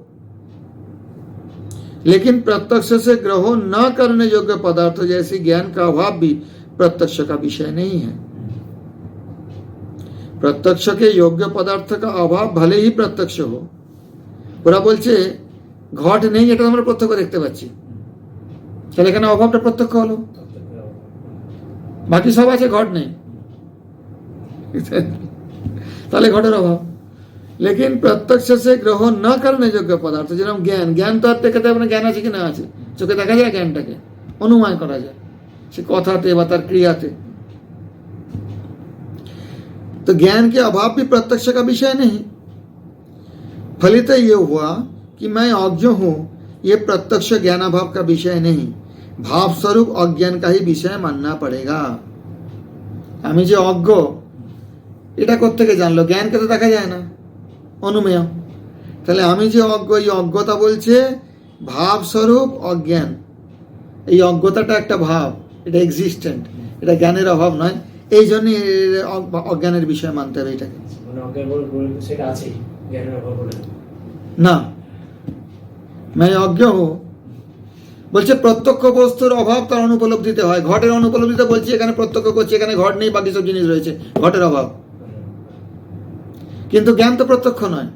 लेकिन प्रत्यक्ष से ग्रहो न करने योग्य पदार्थ जैसे ज्ञान का अभाव भी प्रत्यक्ष का विषय नहीं है। प्रत्यक्ष के योग्य पदार्थ का अभाव भले ही प्रत्यक्ष हो, ওরা বলছে ঘট নেই, এটা আমরা প্রত্যক্ষ দেখতে পাচ্ছি, তাহলে এখানে অভাবটা প্রত্যক্ষ হলো, বাকি সব আছে, ঘট নেই, তাহলে ঘটের অভাব। लेकिन प्रत्यक्ष से ग्रहण न करने योग्य पदार्थ, যেরকম জ্ঞান, জ্ঞান তো আর দেখতে হবে না, জ্ঞান আছে কি না আছে, চোখে দেখা যায়, জ্ঞানটাকে অনুমান করা যায়, সে কথাতে বা তার ক্রিয়াতে। तो ज्ञान के अभाव भी प्रत्यक्ष का विषय नहीं। फलित ये हुआ कि मैं अज्ञ हूं, ये प्रत्यक्ष ज्ञानाभाव का विषय नहीं, भाव स्वरूप अज्ञान का ही विषय मानना पड़ेगा। আমি যে অজ্ঞ, এটা কোত্থেকে জানলো, জ্ঞানকে তো দেখা যায় না, অনুমেয়, তাহলে আমি যে অজ্ঞ, এই অজ্ঞতা বলছে ভাব স্বরূপ অজ্ঞান, এই অজ্ঞতাটা একটা ভাব, এটা এক্সিস্টেন্ট, এটা জ্ঞানের অভাব নয়, এই জন্য অজ্ঞানের বিষয় মানতে হবে এটাকে, সেটা আছে জ্ঞানের অভাব বলে না। मैं অজ্ঞ হো বলছে প্রত্যক্ষ বস্তুর অভাব তার অনুপলব্ধিতে হয়, ঘটের অনুপলব্ধিতে বলছি, এখানে প্রত্যক্ষ করছি, এখানে ঘট নেই, বাকি সব জিনিস রয়েছে, ঘটের অভাব, কিন্তু জ্ঞান তো প্রত্যক্ষ নয়,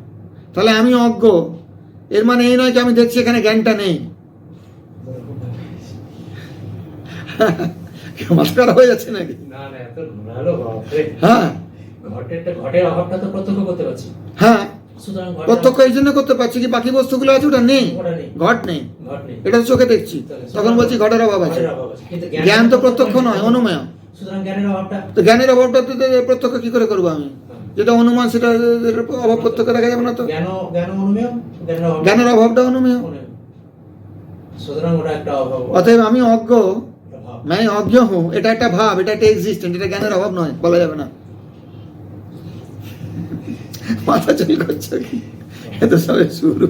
তাহলে আমি অজ্ঞ, এর মানে এই নয় যে আমি দেখছি এখানে জ্ঞানটা নেই। মাস্কারা হয়ে যাচ্ছে নাকি? না না, এত ভালো বাপরে। হ্যাঁ, ঘটের অভাবটা তো প্রত্যক্ষ করতে পারছি। হ্যাঁ, প্রত্যক্ষ এই জন্য করতে পারছি কি বাকি বস্তুগুলো আছে ওটা নেই, ঘট নেই, এটা তো চোখে দেখছি, তখন বলছি ঘটের অভাব আছে। জ্ঞান তো প্রত্যক্ষ নয়, অনুমেয়, সুতরাং জ্ঞানের অভাবটা, তো জ্ঞানের অভাবটা তো প্রত্যক্ষ কি করে করবো আমি, যেটা অনুমান সেটা অভাব প্রত্যক্ষ দেখা যাবে না তো, জ্ঞানের অভাবটা অনুমেয়, সুতরাং ওটা একটা অভাব। অতএব আমি অজ্ঞ, मैं অজ্ঞ हूं, এটা একটা ভাব, এটা একটা এক্সিস্টেন্ট, এটা জ্ঞানের অভাব নয়, বলা যাবে না। মাথা চল করছো কি, এত সবে শুরু।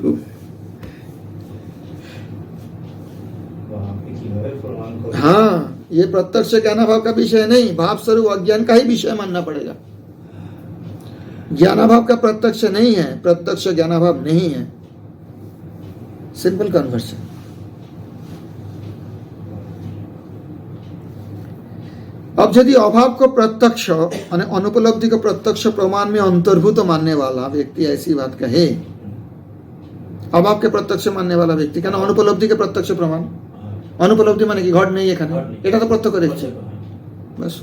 हाँ, ये प्रत्यक्ष ज्ञानाभाव का विषय नहीं, भाव स्वरूप अज्ञान का ही विषय मानना पड़ेगा। ज्ञानाभाव का प्रत्यक्ष नहीं है, प्रत्यक्ष ज्ञानाभाव नहीं है, सिंपल कन्वर्सन। अब यदि अभाव को प्रत्यक्ष माने अनुपलब्धि को प्रत्यक्ष प्रमाण में अंतर्भूत मानने वाला व्यक्ति ऐसी बात कहे, अभाव के प्रत्यक्ष मानने वाला व्यक्ति কেন অনুপলব্ধি के प्रत्यक्ष प्रमाण, অনুপলব্ধি মানে কি ঘট নেই এখানে, এটা তো প্রত্যক্ষ দেখছে बस।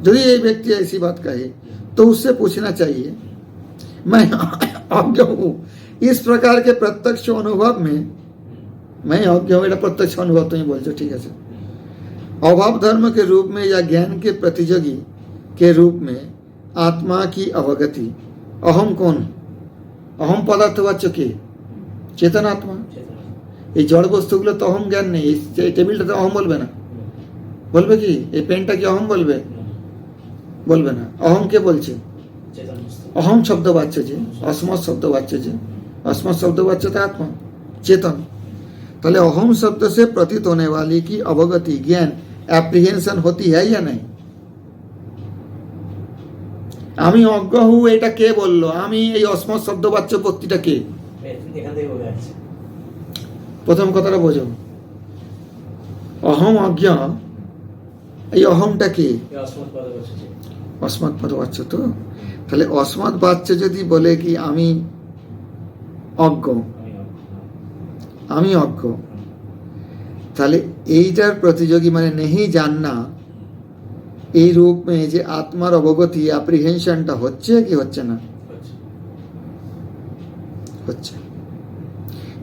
यदि ये व्यक्ति ऐसी बात कहे तो उससे पूछना चाहिए मैं अज्ञ हूँ इस प्रकार के प्रत्यक्ष अनुभव में, मैं अज्ञ हूँ এটা प्रत्यक्ष अनुभव তুমি বলছো ঠিক আছে, अभाव धर्म के रूप में या ज्ञान के प्रतियोगी के रूप में आत्मा की अवगति, अहम कौन, अहम पदार्थवाच्य के चेतन आत्मा, এই জড় বস্তুগুলো তো অহম জ্ঞান নেই, এই টেবিলটা তো অহম বলবে না, বলবে কি এই পেনটা কি অহম বলবে, বলবে না। অহম কে বলছে, अहम शब्द वाच्य जे, अस्मत् शब्द वाच्य जे, अस्मत् शब्द वाच्य था आत्मा चेतन, তাহলে अहम शब्द से प्रतीत होने वाली की अवगति ज्ञान एप्रिहेंशन होती है या नहीं। আমি অজ্ঞ হু এটা কে বললো, আমি এই अस्मत् शब्द वाच्य ব্যক্তিটা কে, এখান থেকে বলে আসছে প্রথম কথাটা বোঝো, অহম অজ্ঞ, এই অহমটা কে, অসমত পদ বসেছে अस्मत् पद वाच्य তো, তাহলে अस्मत् वाच्य যদি বলে কি আমি অজ্ঞ, আমি অজ্ঞ, তাহলে এইটার প্রতিযোগী মানে नहीं जानना এই रूप में যে আত্মার অবগতি অ্যাপ্রিহেনশনটা হচ্ছে কি হচ্ছে না, হচ্ছে।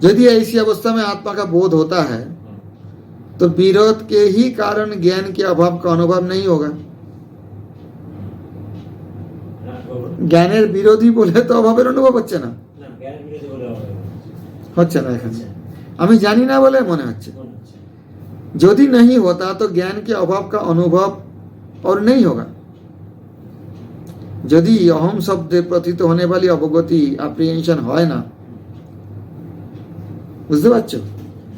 यदि ऐसी अवस्था में आत्मा का बोध होता है तो विरोध के ही कारण ज्ञान के अभाव का अनुभव नहीं होगा। জ্ঞানের বিরোধী বলে তো অভাবের অনুভব হচ্ছে না, না জ্ঞানের বিরোধী বলে হবে হচ্ছে না এখানে, আমি জানি না বলে মনে হচ্ছে। यदि नहीं होता तो ज्ञान के अभाव का अनुभव और नहीं होगा। यदि अहम शब्द प्रतीत होने वाली अवगति अप्रिहेंशन হয় না, বুঝতে পারছো,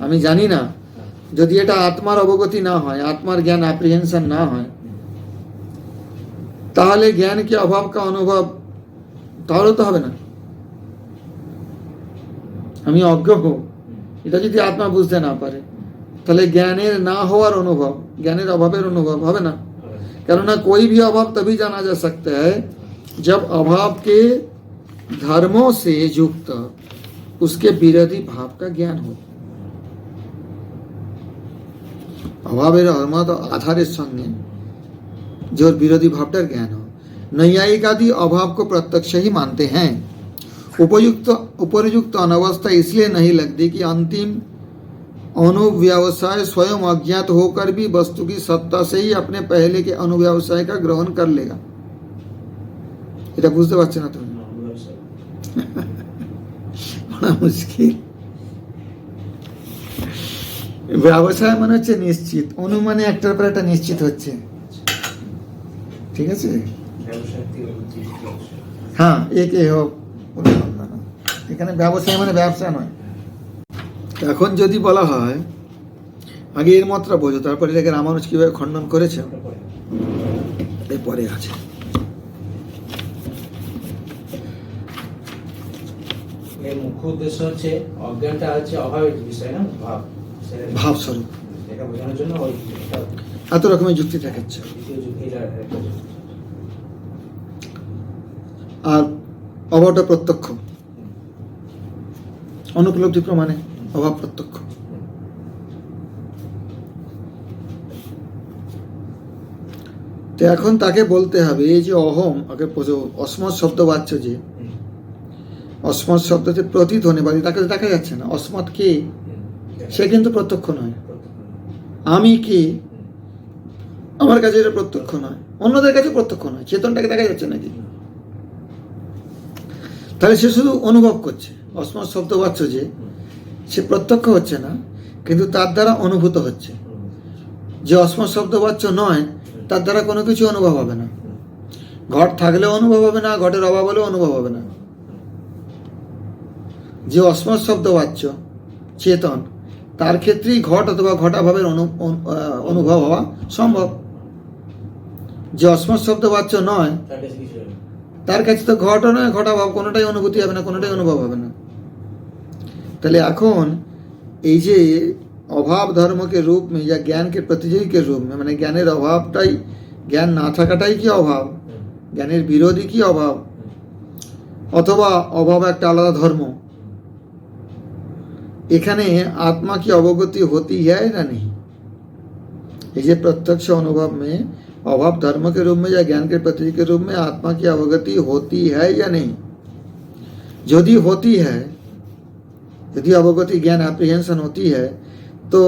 আমি জানি না, যদি এটা আত্মার অবগতি না হয়, আত্মার জ্ঞান অ্যাপ্রিহেনশন না হয়, তাহলে জ্ঞান কি অভাব কা অনুভব তাহলে তো হবে না। আমি অজ্ঞ হব এটা যদি আত্মা বুঝতে না পারে, তাহলে জ্ঞানের না হওয়ার অনুভব, জ্ঞানের অভাবের অনুভব হবে না। কেননা कोई भी अभाव तभी जाना जा सकता है जब अभाव के धर्मों से युक्त उसके विरोधी भाव का ज्ञान हो। अभावेर आधारेर संगे जो विरोधी भावटार ज्ञान हो। नैयायिक आदि अभाव को प्रत्यक्ष ही मानते हैं। उपयुक्त अनवस्था इसलिए नहीं लगती कि अंतिम अनुव्यवसाय स्वयं अज्ञात होकर भी वस्तु की सत्ता से ही अपने पहले के अनुव्यवसाय का ग्रहण कर लेगा। এটা বুঝতে পারছ না তুমি, বড় মুশকিল। ব্যবসায় মানে হচ্ছে নিশ্চিত, অনুমানে একটার পর একটা নিশ্চিত হচ্ছে, ঠিক আছে। হ্যাঁ একে হোক, এখানে ব্যবসায় মানে ব্যবসা নয়। এখন যদি বলা হয় আগে এর মাত্রা বোঝো, তারপরে এটাকে রামানুজ কিভাবে খণ্ডন করেছে এরপরে আছে। এর মুখ্য উদ্দেশ্য হচ্ছে অজ্ঞানটা হচ্ছে অভাবের বিষয় না, ভাব ভাব স্বরূপ, এটা বোঝানোর জন্য ওই এত রকমের যুক্তি দেখাচ্ছে। দ্বিতীয় যুক্তিটা একটা যুক্তি। আর অভাবটা প্রত্যক্ষ, অনুপলব্ধি প্রমাণে অভাব প্রত্যক্ষ। তো এখন তাকে বলতে হবে এই যে অহম, আগে অস্মৎ শব্দ বাচ্চ, যে অস্মৎ শব্দতে প্রতীত হনে পারি, তাকে দেখা যাচ্ছে না। অস্মৎ কে, সে কিন্তু প্রত্যক্ষ নয়। আমি কে, আমার কাছে এটা প্রত্যক্ষ নয়, অন্যদের কাছে প্রত্যক্ষ নয়। চেতনটাকে দেখা যাচ্ছে নাকি? তাহলে সে শুধু অনুভব করছে। অস্মৎ শব্দ বাচ্চ যে, সে প্রত্যক্ষ হচ্ছে না, কিন্তু তার দ্বারা অনুভূত হচ্ছে। যে অস্মৎ শব্দ বাচ্চ নয়, তার দ্বারা কোনো কিছু অনুভব হবে না। ঘট থাকলেও অনুভব হবে না, ঘটের অভাব হলেও অনুভব হবে না। যে অস্মৎ শব্দ বাচ্চ চেতন, তার ক্ষেত্রেই ঘট অথবা ঘটাভাবের অনুভব হওয়া সম্ভব। যে অস্মৎ শব্দ বাচ্চ নয়, তার কাছে তো ঘটও নয়, ঘটাভাব কোনোটাই অনুভূতি হবে না, কোনোটাই অনুভব হবে না। তাহলে এখন এই যে অভাব ধর্মকে रूप में या ज्ञान के प्रतियोगी के रूप में, মানে জ্ঞানের অভাবটাই, জ্ঞান না থাকাটাই কি অভাব, জ্ঞানের বিরোধী কি অভাব, অথবা অভাব একটা আলাদা ধর্ম। এখানে आत्मा की अवगति होती है ना नहीं, ये प्रत्यक्ष अनुभव में अभाव धर्म के रूप में या ज्ञान के प्रतियोगी के रूप में आत्मा की अवगति होती है या नहीं। यदि होती है, यदि अवगति ज्ञान एप्रीहेंशन होती है, तो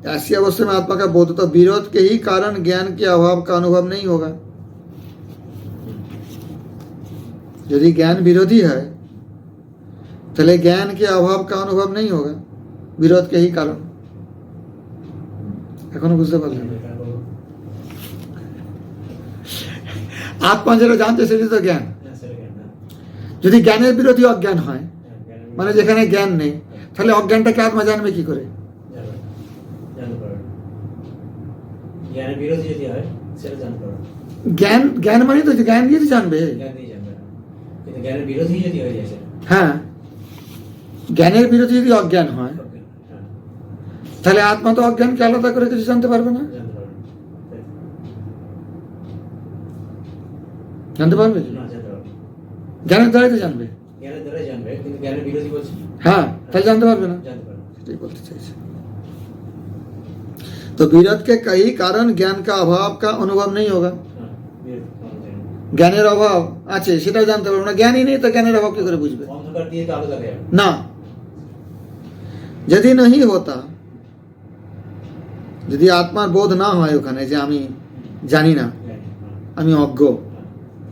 ऐसी अवस्था में आत्मा का बोध, तो विरोध के ही कारण ज्ञान के अभाव का अनुभव नहीं होगा। यदि ज्ञान विरोधी है তাহলে জ্ঞান के अभाव का अनुभव नहीं होगा, विरोध के ही कारण। এখনো বুঝতে পারলেন? আত্মা যেটা জানতে সেটি তো জ্ঞান। যদি জ্ঞানের বিরোধী অজ্ঞান হয়, মানে যেখানে জ্ঞান নেই, তাহলে অজ্ঞানটাকে আত্মা জানবে কি করে? জ্ঞানের বিরোধী যদি হয় সেটা জানতে পারবে। জ্ঞান, জ্ঞান মানে তো জ্ঞান দিয়ে জানবে। জ্ঞান দিয়ে জানবে, কিন্তু জ্ঞানের বিরোধী যদি হয়ে যায় সেটা। হ্যাঁ, জ্ঞানের বিরোধী যদি অজ্ঞান হয়, তাহলে আত্মা তো অজ্ঞানকে আলাদা করে কিছু জানতে পারবে না। জানতে পারবে কি? জ্ঞানের দ্বারাই তো জানবে। জ্ঞানের দ্বারাই জানবে, কিন্তু জ্ঞানের বিরোধী বলছি। হ্যাঁ, তাহলে জানতে পারবে না। জানতে পারবে, সেটাই বলতে চাইছে। तो विरोध के कई कारण ज्ञान का अभाव का अनुभव नहीं होगा। জ্ঞানের অভাব আছে সেটাও জানতে পারবে না, জ্ঞানই নেই তো জ্ঞানের অভাব কি করে বুঝবে? অন্ধকার দিয়ে তো আলো দেখা যাবে না। যদি नहीं होता, যদি আত্মার বোধ না হয় ওখানে যে আমি জানি না, আমি অজ্ঞ,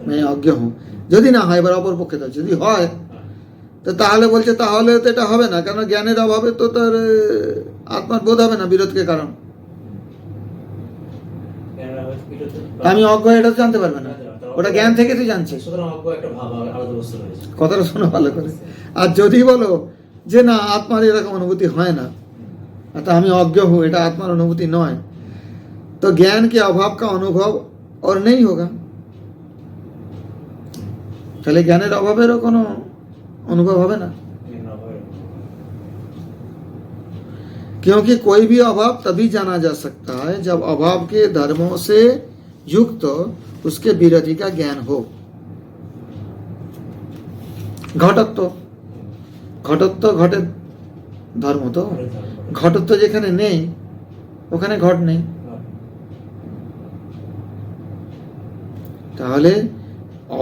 আমি অজ্ঞ হই, যদি না হয়, এবার অপর পক্ষে তো যদি হয়, তো তাহলে বলছে তাহলে তো এটা হবে না, কারণ জ্ঞানের অভাবে তো তার আত্মার বোধ হবে না, বিরোধকে কারণ। আমি অজ্ঞ, এটা তো জানতে পারবে না, ওটা জ্ঞান থেকে তুই জানছে। সুতরাং অজ্ঞ একটা ভাব, আলাদা বস্তু রয়েছে। কথাটা শোনো ভালো করে। আর যদি বলো যে না, আত্মার এরকম অনুভূতি হয় না, तो আমি অজ্ঞ हूँ, এটা আত্মার অনুভূতি নয়, तो ज्ञान के अभाव का अनुभव और नहीं होगा। তাহলে জ্ঞানের অভাবেরও কোনো অনুভব হবে না, क्योंकि कोई भी अभाव तभी जाना जा सकता है जब अभाव के धर्मों से युक्त उसके विरोधी का ज्ञान हो। घटत्व, ঘটত্ব, ঘটের ধর্ম তো, ঘটত্ব যেখানে নেই ওখানে ঘট নেই। তাহলে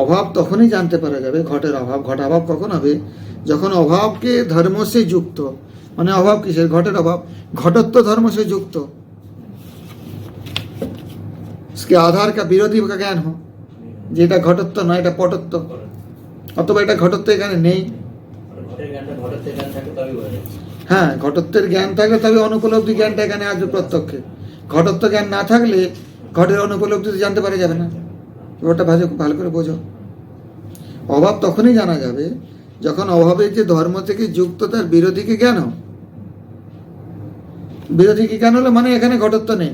অভাব তখনই জানতে পারা যাবে, ঘটের অভাব। ঘটাভাব কখন হবে? যখন অভাবকে ধর্ম সে যুক্ত, মানে অভাব কিসের? ঘটের অভাব, ঘটত্ব ধর্ম से युक्त, इसके आधार का विरोधी का ज्ञान हो, যে এটা ঘটত্ব নয়, এটা পটত্ব, অথবা এটা ঘটত্ব এখানে নেই। হ্যাঁ, ঘটত্বের জ্ঞান থাকলে তবে অনুপলব্ধি জ্ঞানটা এখানে আসবে প্রত্যক্ষে। ঘটত্ব জ্ঞান না থাকলে ঘটের অনুপলব্ধি জানতে পারা যাবে না। ওটা ভালো করে বোঝো। অভাব তখনই জানা যাবে যখন অভাবের যে ধর্ম থেকে যুক্ত তার বিরোধীকে জ্ঞান হয়। বিরোধীকে জ্ঞান হলো মানে এখানে ঘটত্ব নেই,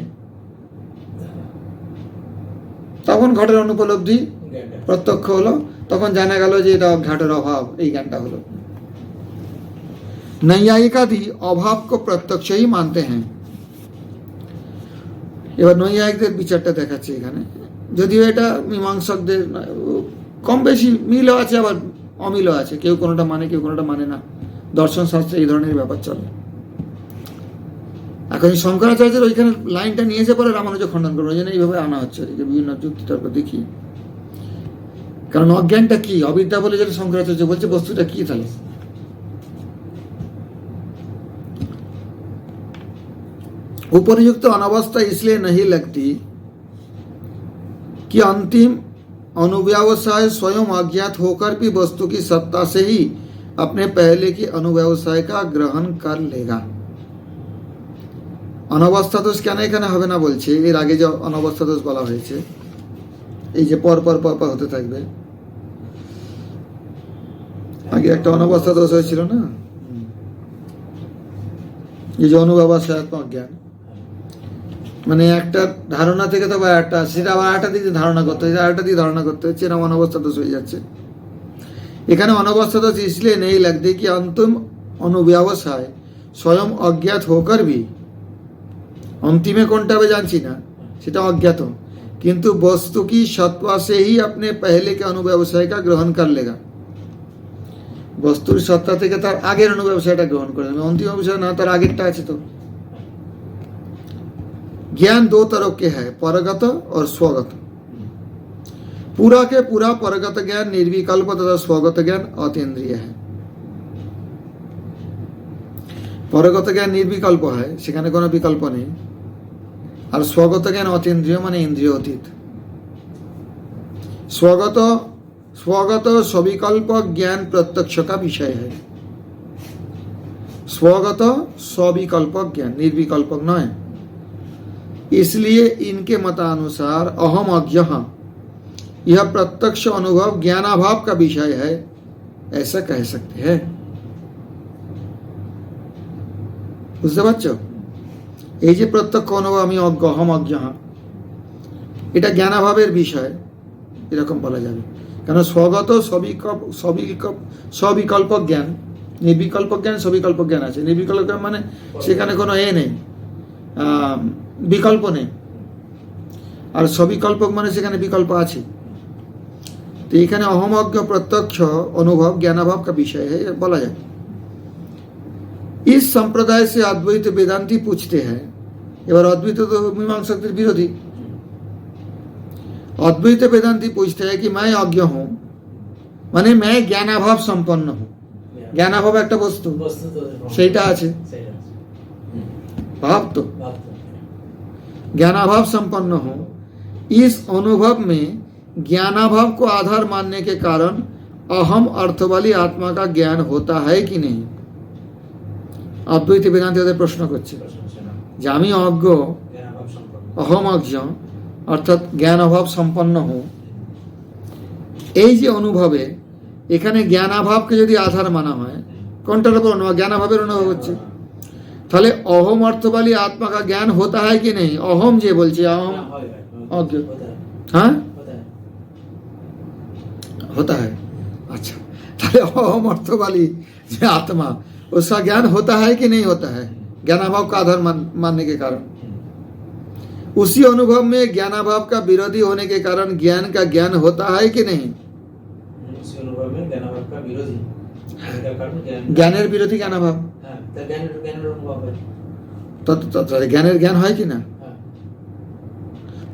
তখন ঘটের অনুপলব্ধি প্রত্যক্ষ হলো, তখন জানা গেল যে এটা ঘটের অভাব, এই জ্ঞানটা হলো। नैयायिक आदि अभाव को प्रत्यक्ष ही मानते हैं। এবার নৈয়ায়িকদের বিচারটা দেখাচ্ছে এখানে, যদিও এটা মীমাংসকদের কম বেশি মিলও আছে, আবার অমিলও আছে, কেউ কোনোটা মানে কেউ কোনোটা মানে না। দর্শন শাস্ত্রে এই ধরনের ব্যাপার চলে। এখন শঙ্করাচার্যের ওইখানে লাইনটা নিয়ে এসে পরে রামানুজ খণ্ডন করবে, ওই জন্য এইভাবে আনা হচ্ছে, যে বিভিন্ন যুক্তি তর্ক দেখি। কারণ অজ্ঞানটা কি, অবিদ্যা বলে যেটা শঙ্করাচার্য বলছে, বস্তুটা কি তাহলে? उपरयुक्त अनावस्था इसलिए नहीं लगती कि अंतिम अनुव्यवसाय स्वयं अज्ञात होकर भी वस्तु की सत्ता से ही अपने पहले की अनुव्यवसाय का ग्रहण कर लेगा। अनावस्था दोष কেন এখানে হবে না বলছে, এর আগে যে অনাবস্থা দোষ বলা হয়েছে, এই যে পর পর পর পর হতে থাকবে। আগে একটা অনাবস্থা দোষ হয়েছিল না, এই যে অনুব্যবসায়াত্মক জ্ঞান, মানে একটা ধারণা থেকে তো একটা, সেটা আবার আরেকটা দিকে ধারণা করতে হচ্ছে, আরেকটা দিকে ধারণা করতে হচ্ছে, এরকম অনাবস্থা দোষ হয়ে যাচ্ছে। এখানে অনাবস্থা দোষ इसलिए नहीं लगती कि अंतिम अनुव्यवसाय স্বয়ং অজ্ঞাত होकर भी अंतिमे कोनटा হবে जानছি না, সেটা অজ্ঞাত, किंतु वस्तु की सत्ता से ही अपने पहले के अनुव्यवसाय का ग्रहण कर लेगा। বস্তুর সত্তা থেকে তার আগের অনুব্যবসায়টা গ্রহণ করে নেবে, অন্তিম অবস্থা না, তার আগেরটা আছে তো। ज्ञान दो तरह के है, परगत और स्वगत। पूरा के पूरा परगत ज्ञान निर्विकल्प तथा स्वगत ज्ञान अतीन्द्रिय है। परगत ज्ञान निर्विकल्प है, সেখানে কোনো বিকল্প নেই, আর स्वगत ज्ञान अतीन्द्रिय মানে इंद्रिय अतीत। स्वगत स्वगत सविकल्प ज्ञान प्रत्यक्ष का विषय है। स्वगत सविकल्प ज्ञान, निर्विकल्पक नয়, इसलिए इनके मतानुसार अहम अज्ञ यह प्रत्यक्ष अनुभव ज्ञानाभाव का विषय है, ऐसा कह सकते हैं। বুঝতে পারছো? এই যে প্রত্যক্ষ অনুভব আমি অজ্ঞ, অহম অজ্ঞ, এটা জ্ঞানাভাবের বিষয়, এরকম বলা যাবে। কেন স্বগত সবিকল্প জ্ঞান, নির্বিকল্প জ্ঞান সবিকল্প জ্ঞান আছে। নির্বিকল্প জ্ঞান মানে সেখানে কোনো নেই, বিকল্প নেই, আর সবিকল্পক মানে সেখানে বিকল্প আছে। তো এখানে অহম অজ্ঞ प्रत्यक्ष अनुभव ज्ञानाभाव का विषय है बोला जाए। इस संप्रदाय से अद्वैत वेदांती पूछते हैं, এবার अद्वैत तो मीमांसकদের विरोधी, अद्वैत वेदांती पूछते हैं कि मैं अज्ञ हूं, মানে मैं ज्ञानाभाव संपन्न हूं। জ্ঞানাভাব একটা বস্তু, সেইটা আছে, भाव तो ज्ञानाभाव संपन्न हूं। इस अनुभव में ज्ञानाभाव को आधार मानने के कारण अहम अर्थ वाली आत्मा का ज्ञान होता है कि नहीं। अद्वैत वेदांती ওদের প্রশ্ন করছে যে আমি অজ্ঞ, অহম অজ্ঞ, অর্থাৎ জ্ঞান অভাব সম্পন্ন হই, এই যে অনুভবে এখানে জ্ঞানাভাবকে যদি আধার মানা হয়, কোনটার উপর অনুভব? জ্ঞানাভাবের অনুভব হচ্ছে, তাহলে অহম অর্থবালী আত্মা কা জ্ঞান হতা হয় কি নেই? অহম যে বলছে অহম অজ্ঞ, হ্যাঁ होता है। अच्छा, তাহলে अहम अर्थ वाली जो आत्मा, उसका ज्ञान होता है कि नहीं होता है? ज्ञानाभाव का आधार मानने के कारण, उसी अनुभव में ज्ञानाभाव का विरोधी होने के कारण ज्ञान का ज्ञान होता है कि नहीं? उसी अनुभव में ज्ञानाभाव का विरोधी होने के कारण ज्ञानेर विरोधी ज्ञानाभाव, ज्ञानेर अनुभव है, तो ज्ञानेर ज्ञान है कि ना?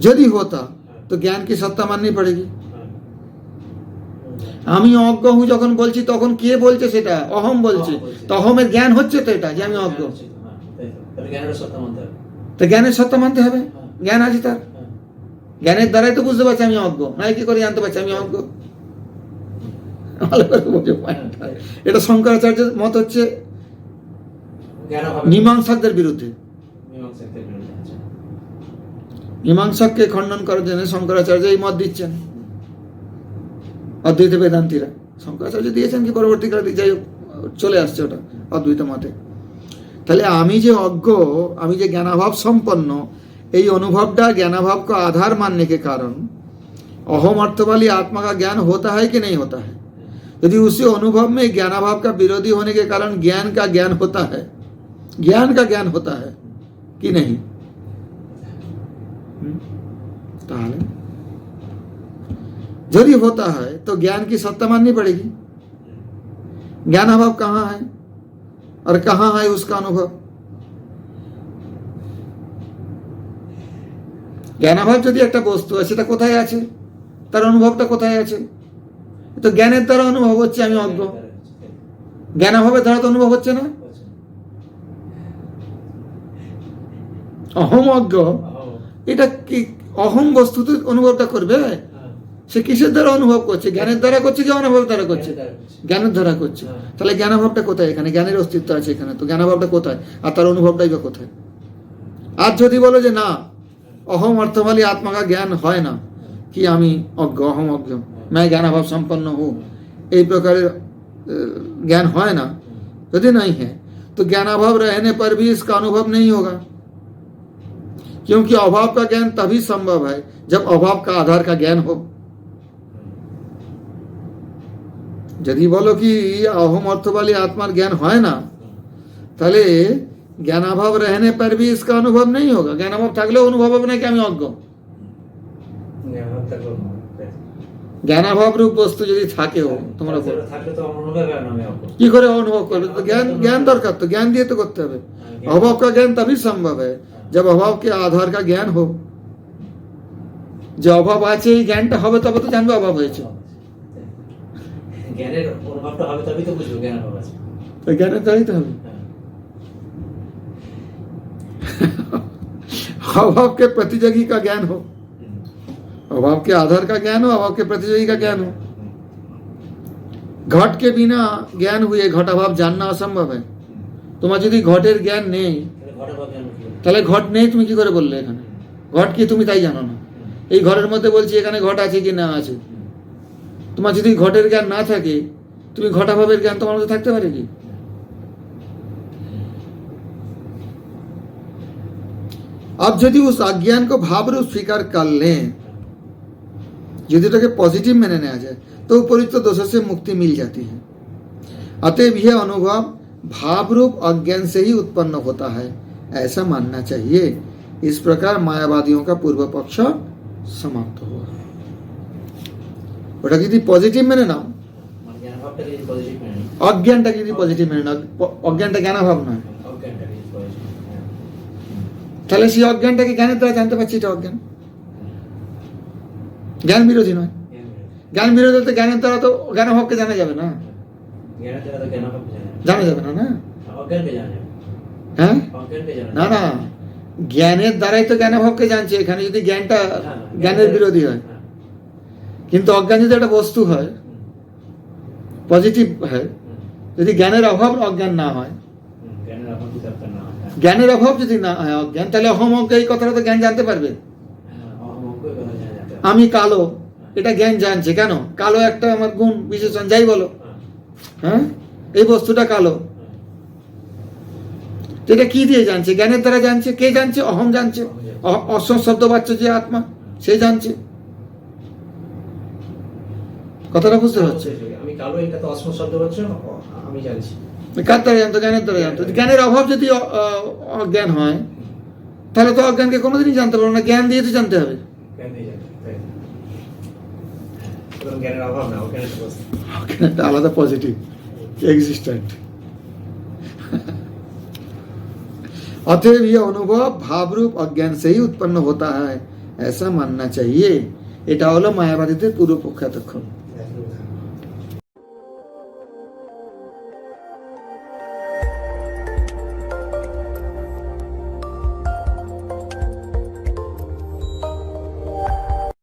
यदि होता तो ज्ञान की सत्ता माननी पड़ेगी। আমি অজ্ঞ হুঁ যখন বলছি তখন কে বলছে? সেটা অহম বলছে, তো অহমের জ্ঞান হচ্ছে তো এটা যে আমি অজ্ঞ, তো জ্ঞানের সত্তা মানতে হবে, জ্ঞান আছে তার, জ্ঞানের দ্বারাই তো বুঝতে পারছি আমি অজ্ঞ, নাই কি করে জানতে পারছি আমি অজ্ঞ? এটা শঙ্করাচার্যের মত হচ্ছে মীমাংসকদের বিরুদ্ধে, মীমাংসককে খণ্ডন করার জন্য শঙ্করাচার্য এই মত দিচ্ছেন। অদ্বৈত বেদান্তীরা শঙ্করাচার্য দিয়েছেন কি পরবর্তীকালে, যাই হোক চলে আসছে ওটা অদ্বৈত মতে। তাহলে আমি যে অজ্ঞ, আমি যে ज्ञानाभाव संपन्न, এই অনুভবটা ज्ञानाभाव को आधार मानने के कारण अहम अर्थ वाली आत्मा का ज्ञान होता है कि नहीं होता है? यदि उसी अनुभव में ज्ञानाभाव का विरोधी होने के कारण ज्ञान का ज्ञान होता है, ज्ञान का ज्ञान होता है कि नहीं? ताहले यदि होता है तो ज्ञान की सत्ता माननी पड़ेगी। ज्ञानाभाव कहाँ है और कहाँ है उसका अनुभव? জ্ঞানাভাব যদি একটা বস্তু আছে, সেটা কোথায় আছে? তার অনুভবটা কোথায় আছে? তো জ্ঞানের দ্বারা অনুভব হচ্ছে আমি অজ্ঞ, জ্ঞানাভাবের দ্বারা তো অনুভব হচ্ছে না। অহম অজ্ঞ, এটা কি অহম বস্তু তো অনুভবটা করবে? সে কিসের দ্বারা অনুভব করছে? জ্ঞানের দ্বারা করছে যে অনুভব দ্বারা করছে? জ্ঞানের দ্বারা করছে। তাহলে জ্ঞানাভাবটা কোথায়? এখানে জ্ঞানের অস্তিত্ব আছে এখানে, তো জ্ঞানাভাবটা কোথায় আর তার অনুভবটাই বা কোথায়? আর যদি বলো যে না, অহম অর্থবালী आत्मा का ज्ञान হয় না, कि আমি অজ্ঞ, অহম অজ্ঞ, मैं ज्ञानाभाव संपन्न हूँ, এই প্রকারের ज्ञान হয় না, यदि नहीं है तो ज्ञानाभाव रहने पर भी इसका अनुभव नहीं होगा, क्योंकि अभाव का ज्ञान तभी संभव है जब अभाव का आधार का ज्ञान हो। यदि बोलो कि अहम अर्थ वाली आत्मार ज्ञान হয় না, তাহলে জ্ঞানাভাব रहने पर भी इसका अनुभव नहीं होगा। জ্ঞানাভাব থাকলেও অনুভব হবে না কি আমি অজ্ঞ। জ্ঞানাভাব থাকলেও জ্ঞানাভাব রূপ বস্তু যদি থাকেও তোমরা বলো, থাকলে তো আমার অনুভব হয় না আমি অজ্ঞ। কি করে অনুভব করবে? তো জ্ঞান, জ্ঞান দরকার, তো জ্ঞান দিয়ে তো করতে হবে। अभाव का ज्ञान तभी संभव है जब अभाव के आधार का ज्ञान हो। যে অভাব আছে এই জ্ঞানটা হবে তবে তো জানবে অভাব হয়েছে। জ্ঞানের অনুভবটা হবে তবেই তো বুঝবো জ্ঞান অভাব আছে। তো জ্ঞানের দ্বারাই তো হবে। अभाव के प्रतियोगी का ज्ञान हो, अभाव के आधार का ज्ञान हो, अभाव के प्रतियोगी का ज्ञान हो। घट के बिना ज्ञान हुए घटाभाव जानना असंभव है। তোমার যদি ঘটের জ্ঞান নেই তাহলে ঘট নেই তুমি কি করে বললে? এখানে ঘট কি তুমি তাই জানো না। এই ঘরের মধ্যে বলছি এখানে ঘট আছে কি না আছে। তোমার যদি ঘটের জ্ঞান না থাকে তুমি ঘটাভাবের জ্ঞান তোমার মধ্যে থাকতে পারে কি? अब यदि उस अज्ञान को भाव रूप स्वीकार कर लें, यदि এটাকে पॉजिटिव মেনে নেওয়া যায় तो उपरिक्त दोषों से मुक्ति मिल जाती है। अतएव यह अनुभव भाव रूप अज्ञान से ही उत्पन्न होता है ऐसा मानना चाहिए। इस प्रकार मायावादियों का पूर्व पक्ष समाप्त हुआ। ওটা যদি পজিটিভ মেনে নাও, মানে জ্ঞানভাবটা যদি পজিটিভ মেনে নিই, অজ্ঞানটাকে যদি পজিটিভ মেনে নাও, অজ্ঞানটা জ্ঞানাভাব নয়, অজ্ঞানটা যদি পজিটিভ, তাহলে সেই অজ্ঞানটাকে জ্ঞানের দ্বারা জানতে পারছি এটা অজ্ঞান। জ্ঞান বিরোধী নয়। জ্ঞান বিরোধী বলতে জ্ঞানের দ্বারা তো জ্ঞানাভাবকে জানা যাবে না, জ্ঞানের দ্বারা তো জ্ঞানভাবকে জানা যাবে না। না অজ্ঞানকে জানা যাবে। হ্যাঁ, অজ্ঞানকে জানা না না, জ্ঞানের দ্বারাই তো জ্ঞানাভাবকে জানছে। এখানে যদি জ্ঞানটা জ্ঞানের বিরোধী হয়, কিন্তু অজ্ঞান যদি একটা বস্তু হয়, পজিটিভ হয়, যদি জ্ঞানের অভাব অজ্ঞান না হয়, জ্ঞানের অভাব যদি আপনার না হয়, জ্ঞানের অভাব যদি না হয় অজ্ঞান, তাহলে অহম অজ্ঞ এই কথাটা তো জ্ঞান জানতে পারবে। অহমজ্ঞ কথা জানা যাবে। আমি কালো, এটা জ্ঞান জানছে। কেন? কালো একটা আমার গুণ বিশেষণ, যাই বলো, হ্যাঁ, এই বস্তুটা কালো, এটা কি দিয়ে জানছে? জ্ঞানের দ্বারা জানছে। কে জানছে? অহম জানছে। অসম শব্দবাচ্য যে আত্মা, সে জানছে। কথাটা বুঝতে পারছো? আমি কালো, এটা তো অস্ম শব্দ হচ্ছে, আমি জানছি। কার দ্বারা জানতো? জ্ঞানের দ্বারা জানতো। জ্ঞানের অভাব যদি অজ্ঞান হয় তাহলে তো অজ্ঞানকে কোনোদিনই জানতে পারবো না, জ্ঞান দিয়ে তো জানতে হবে। জ্ঞান দিয়ে জানতে হবে, তাই না? জ্ঞানের অভাব না, অজ্ঞানের বস্তু। অজ্ঞানটা আলাদা, পজিটিভ, এক্সিস্টেন্ট। अतएव यह अनुभव भाव रूप अज्ञान से ही उत्पन्न होता है ऐसा मानना चाहिए। এটা হলো মায়াবাদীদের পূর্ব পক্ষান্তর।